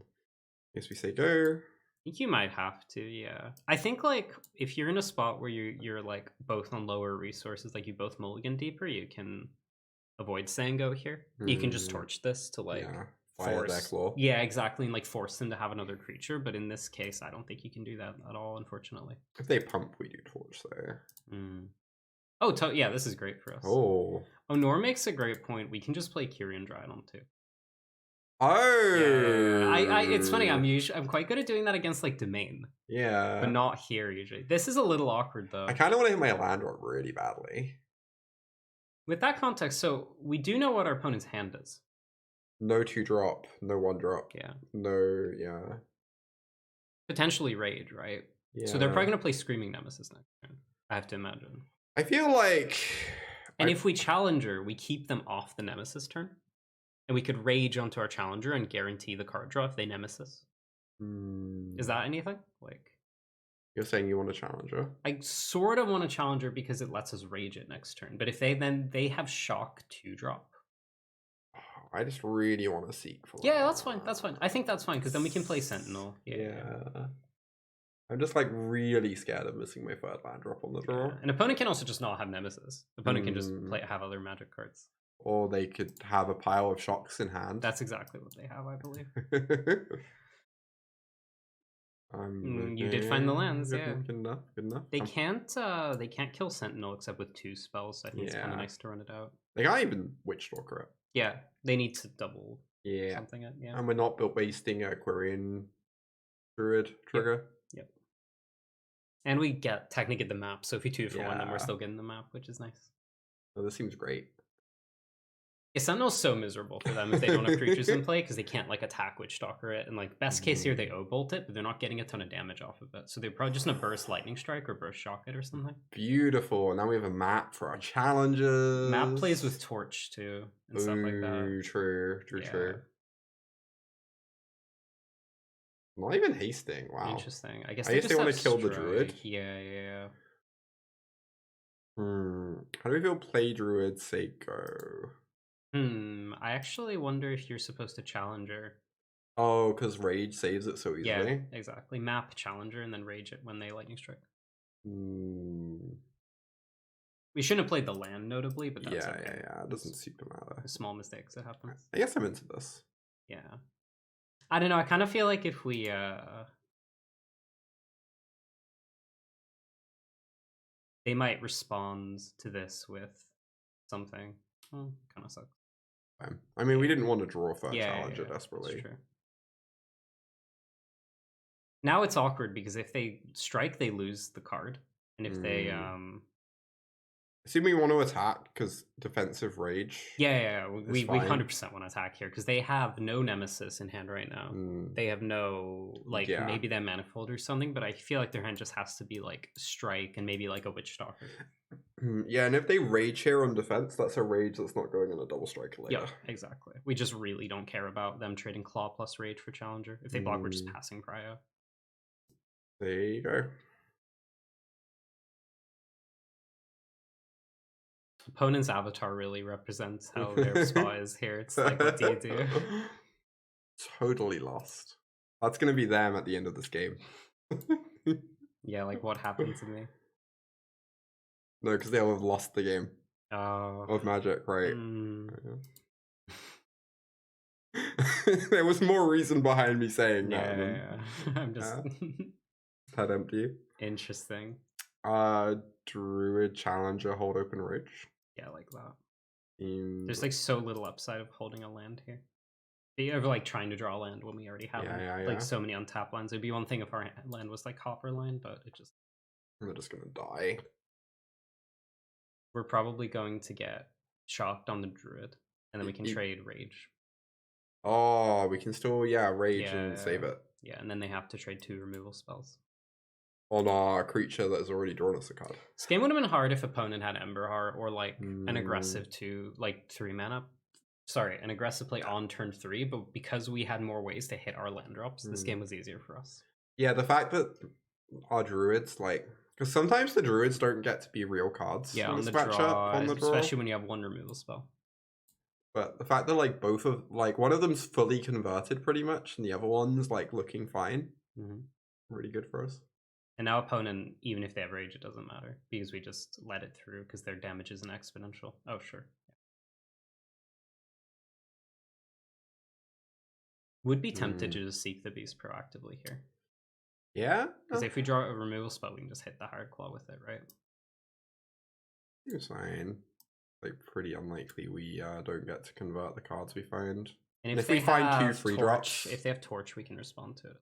guess we say go. I think you might have to, yeah. I think like if you're in a spot where you're like both on lower resources, like you both mulligan deeper, you can avoid saying go here. You can just torch this to like force. Yeah, exactly, and like force them to have another creature. But in this case, I don't think you can do that at all, unfortunately. If they pump, we do torch there. Oh, yeah, this is great for us. Oh, Nor makes a great point. We can just play Kyrian Dryadon too. Oh, yeah. It's funny. I'm quite good at doing that against like Domain. Yeah, but not here usually. This is a little awkward though. I kind of want to hit my land drop really badly. With that context, so we do know what our opponent's hand is. No 2-drop, no 1-drop. Yeah. No, yeah. Potentially Rage, right? Yeah. So they're probably gonna play Screaming Nemesis next turn. I have to imagine. I feel like. And if we Challenger, we keep them off the Nemesis turn. And we could Rage onto our Challenger and guarantee the card draw if they Nemesis. Is that anything? Like, You're saying you want a challenger? I sort of want a challenger because it lets us rage it next turn. But if they have shock 2-drop. I just really want to seek for Yeah, that's fine. That's fine. I think that's fine because then we can play Sentinel. Yeah. I'm just like really scared of missing my third land drop on the draw. An opponent can also just not have Nemesis. Opponent can just have other magic cards. Or they could have a pile of shocks in hand. That's exactly what they have, I believe. You did find the lands, yeah. Good enough. They can't kill Sentinel except with 2 spells. So I think it's kind of nice to run it out. They can't even Witchstalker it. Yeah, they need to double something it. Yeah, and we're not wasting a Quirion Druid trigger. Yep. And we technically get the map. So if we 2 for 1, then we're still getting the map, which is nice. Oh, this seems great. Yeah, Sentinel's so miserable for them if they don't have creatures in play because they can't like attack Witchstalker it. And like best case here, they O-bolt it, but they're not getting a ton of damage off of it. So they're probably just gonna burst Lightning Strike or burst Shock it or something. Beautiful. Now we have a map for our challenges. Map plays with Torch too and stuff like that. True. Not even hasting. Wow. Interesting. I guess they want to kill the Druid. Yeah. How do we feel play Druid Seiko? I actually wonder if you're supposed to Challenger. Oh, because Rage saves it so easily. Yeah, exactly. Map Challenger and then Rage it when they Lightning Strike. We shouldn't have played the land, notably, but that's okay. Yeah. It doesn't super matter. Small mistakes that happen. I guess I'm into this. Yeah. I don't know. I kind of feel like if we... they might respond to this with something. Kind of sucks. I mean, we didn't want to draw for a challenger desperately. True. Now it's awkward because if they strike, they lose the card, and if they assume we want to attack because defensive rage. Yeah. We 100% want to attack here because they have no Nemesis in hand right now. They have no maybe that Manifold or something, but I feel like their hand just has to be like strike and maybe like a Witchstalker. Yeah, and if they rage here on defense, that's a rage that's not going in a double strike later. Yeah, exactly. We just really don't care about them trading Claw plus Rage for Challenger. If they block, we're just passing Cryo. There you go. Opponent's avatar really represents how their spot is here. It's like, what do you do? Totally lost. That's going to be them at the end of this game. Yeah, like what happened to me? No, because they'll have lost the game of Magic, right? There was more reason behind me saying that. Yeah. I'm just head empty. Interesting. Druid Challenger hold open Rage. Yeah, like that. There's like so little upside of holding a land here. Be ever like trying to draw a land when we already have like so many untapped lands. It'd be one thing if our land was like Copperline, but it just they're just gonna die. We're probably going to get shocked on the Druid, and then we can trade Rage. Oh, we can still Rage and save it. Yeah, and then they have to trade 2 removal spells on our creature that has already drawn us a card. This game would have been hard if opponent had Emberheart or like an aggressive 3 mana. Sorry, an aggressive play on turn 3, but because we had more ways to hit our land drops, this game was easier for us. Yeah, the fact that our Druids because sometimes the Druids don't get to be real cards. Yeah, on the draw, especially when you have 1 removal spell. But the fact that both of one of them's fully converted pretty much, and the other one's looking fine, really good for us. And now opponent, even if they have Rage, it doesn't matter because we just let it through because their damage isn't exponential. Oh sure. Would be tempted to just seek the beast proactively here. Yeah? Because if we draw a removal spell, we can just hit the hard claw with it, right? It's fine. Pretty unlikely we don't get to convert the cards we find. And if we find 2 free drops, if they have Torch, we can respond to it.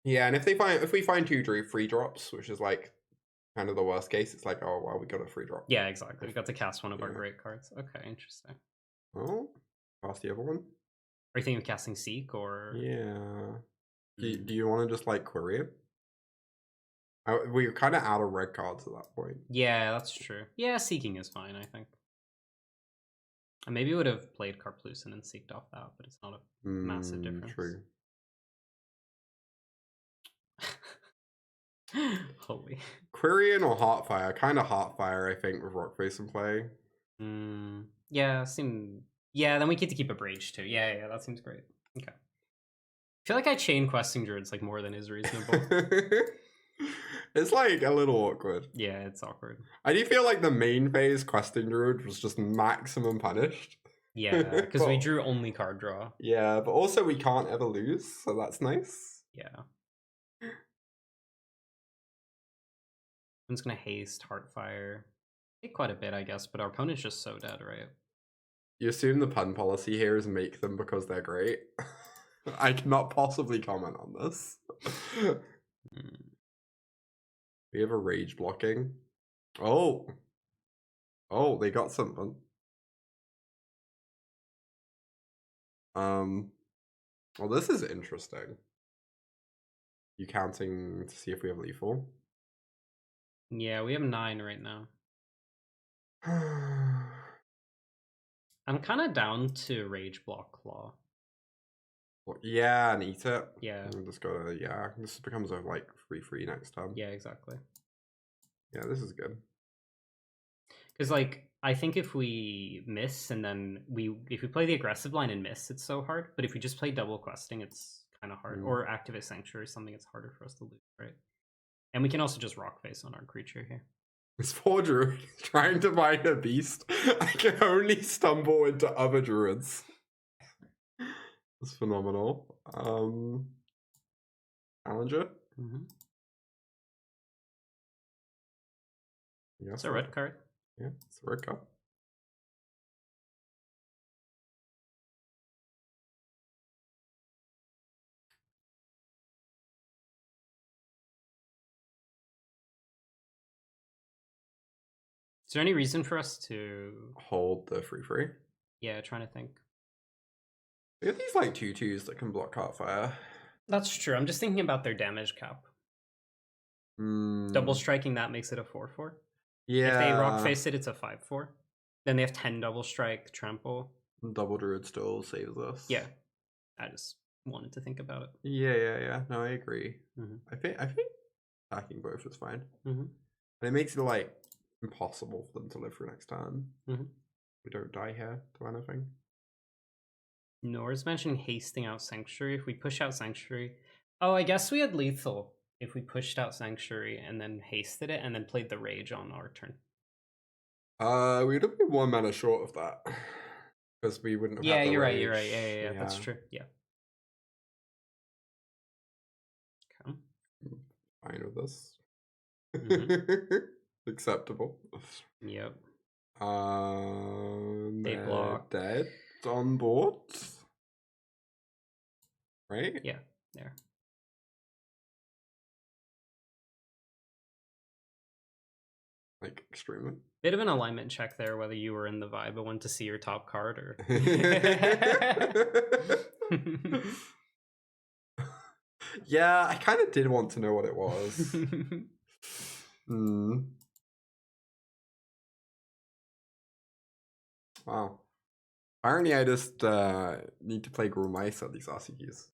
Yeah, and if we find 2 free drops, which is kind of the worst case, it's oh well, we got a free drop. Yeah, exactly. We got to cast one of our great cards. Okay, interesting. Oh, cast the other one. Are you thinking of casting Seek or? Yeah. Do you want to just query it? We were kind of out of red cards at that point. Yeah, that's true. Yeah, Seeking is fine, I think. I maybe would have played Karplusan and seeked off that, but it's not a massive difference. True. Holy. Quirion or Heartfire? Kind of Heartfire, I think, with Rockface in play. Yeah, yeah, then we get to keep a Brage too. Yeah, that seems great. Okay. I feel like I chain Questing Druids like more than is reasonable. It's like a little awkward. Yeah, it's awkward. I do feel like the main phase Questing Druid was just maximum punished. Yeah, because we drew only card draw. Yeah, but also we can't ever lose, so that's nice. Yeah. I'm just gonna haste Heartfire. Take quite a bit, I guess, but our opponent's just so dead, right? You assume the pun policy here is make them because they're great. I cannot possibly comment on this. We have a rage blocking. Oh, they got something. Well, this is interesting. You counting to see if we have lethal? Yeah, we have 9 right now. I'm kind of down to rage block Claw. Yeah, and eat it. Yeah. I'm just gotta, yeah, this becomes a like 3/3 next time. Yeah, exactly. Yeah, this is good. Because like I think if we miss and then if we play the aggressive line and miss, it's so hard. But if we just play double questing, it's kind of hard. Or activate sanctuary, something it's harder for us to lose, right? And we can also just Rockface on our creature here. This poor druid is trying to find a beast. I can only stumble into other druids. That's phenomenal. Challenger. Yeah, it's a red card. Yeah, it's a red card. Is there any reason for us to hold the 3/3? Yeah, trying to think. We have these like 2/2s that can block Heartfire. That's true. I'm just thinking about their damage cap. Double striking that makes it a 4/4. Yeah. If they Rockface it, it's a 5/4. Then they have 10 double strike, trample. Double druid still saves us. Yeah. I just wanted to think about it. Yeah. No, I agree. I think attacking both is fine. And it makes it like impossible for them to live through next turn. We don't die here to anything. Nora's mentioning hasting out Sanctuary. If we push out Sanctuary... Oh, I guess we had lethal if we pushed out Sanctuary and then hasted it and then played the Rage on our turn. We would have been 1 mana short of that. Because we wouldn't have had the you're Rage. right. Yeah, that's true. Yeah. Okay. Fine with this. Acceptable. Yep. They block. Dead on board. Right? Yeah, there. Like, extremely. Bit of an alignment check there, whether you were in the vibe but went to see your top card or... Yeah, I kind of did want to know what it was. Wow. Apparently I just need to play GRUUL mice at these RCQs.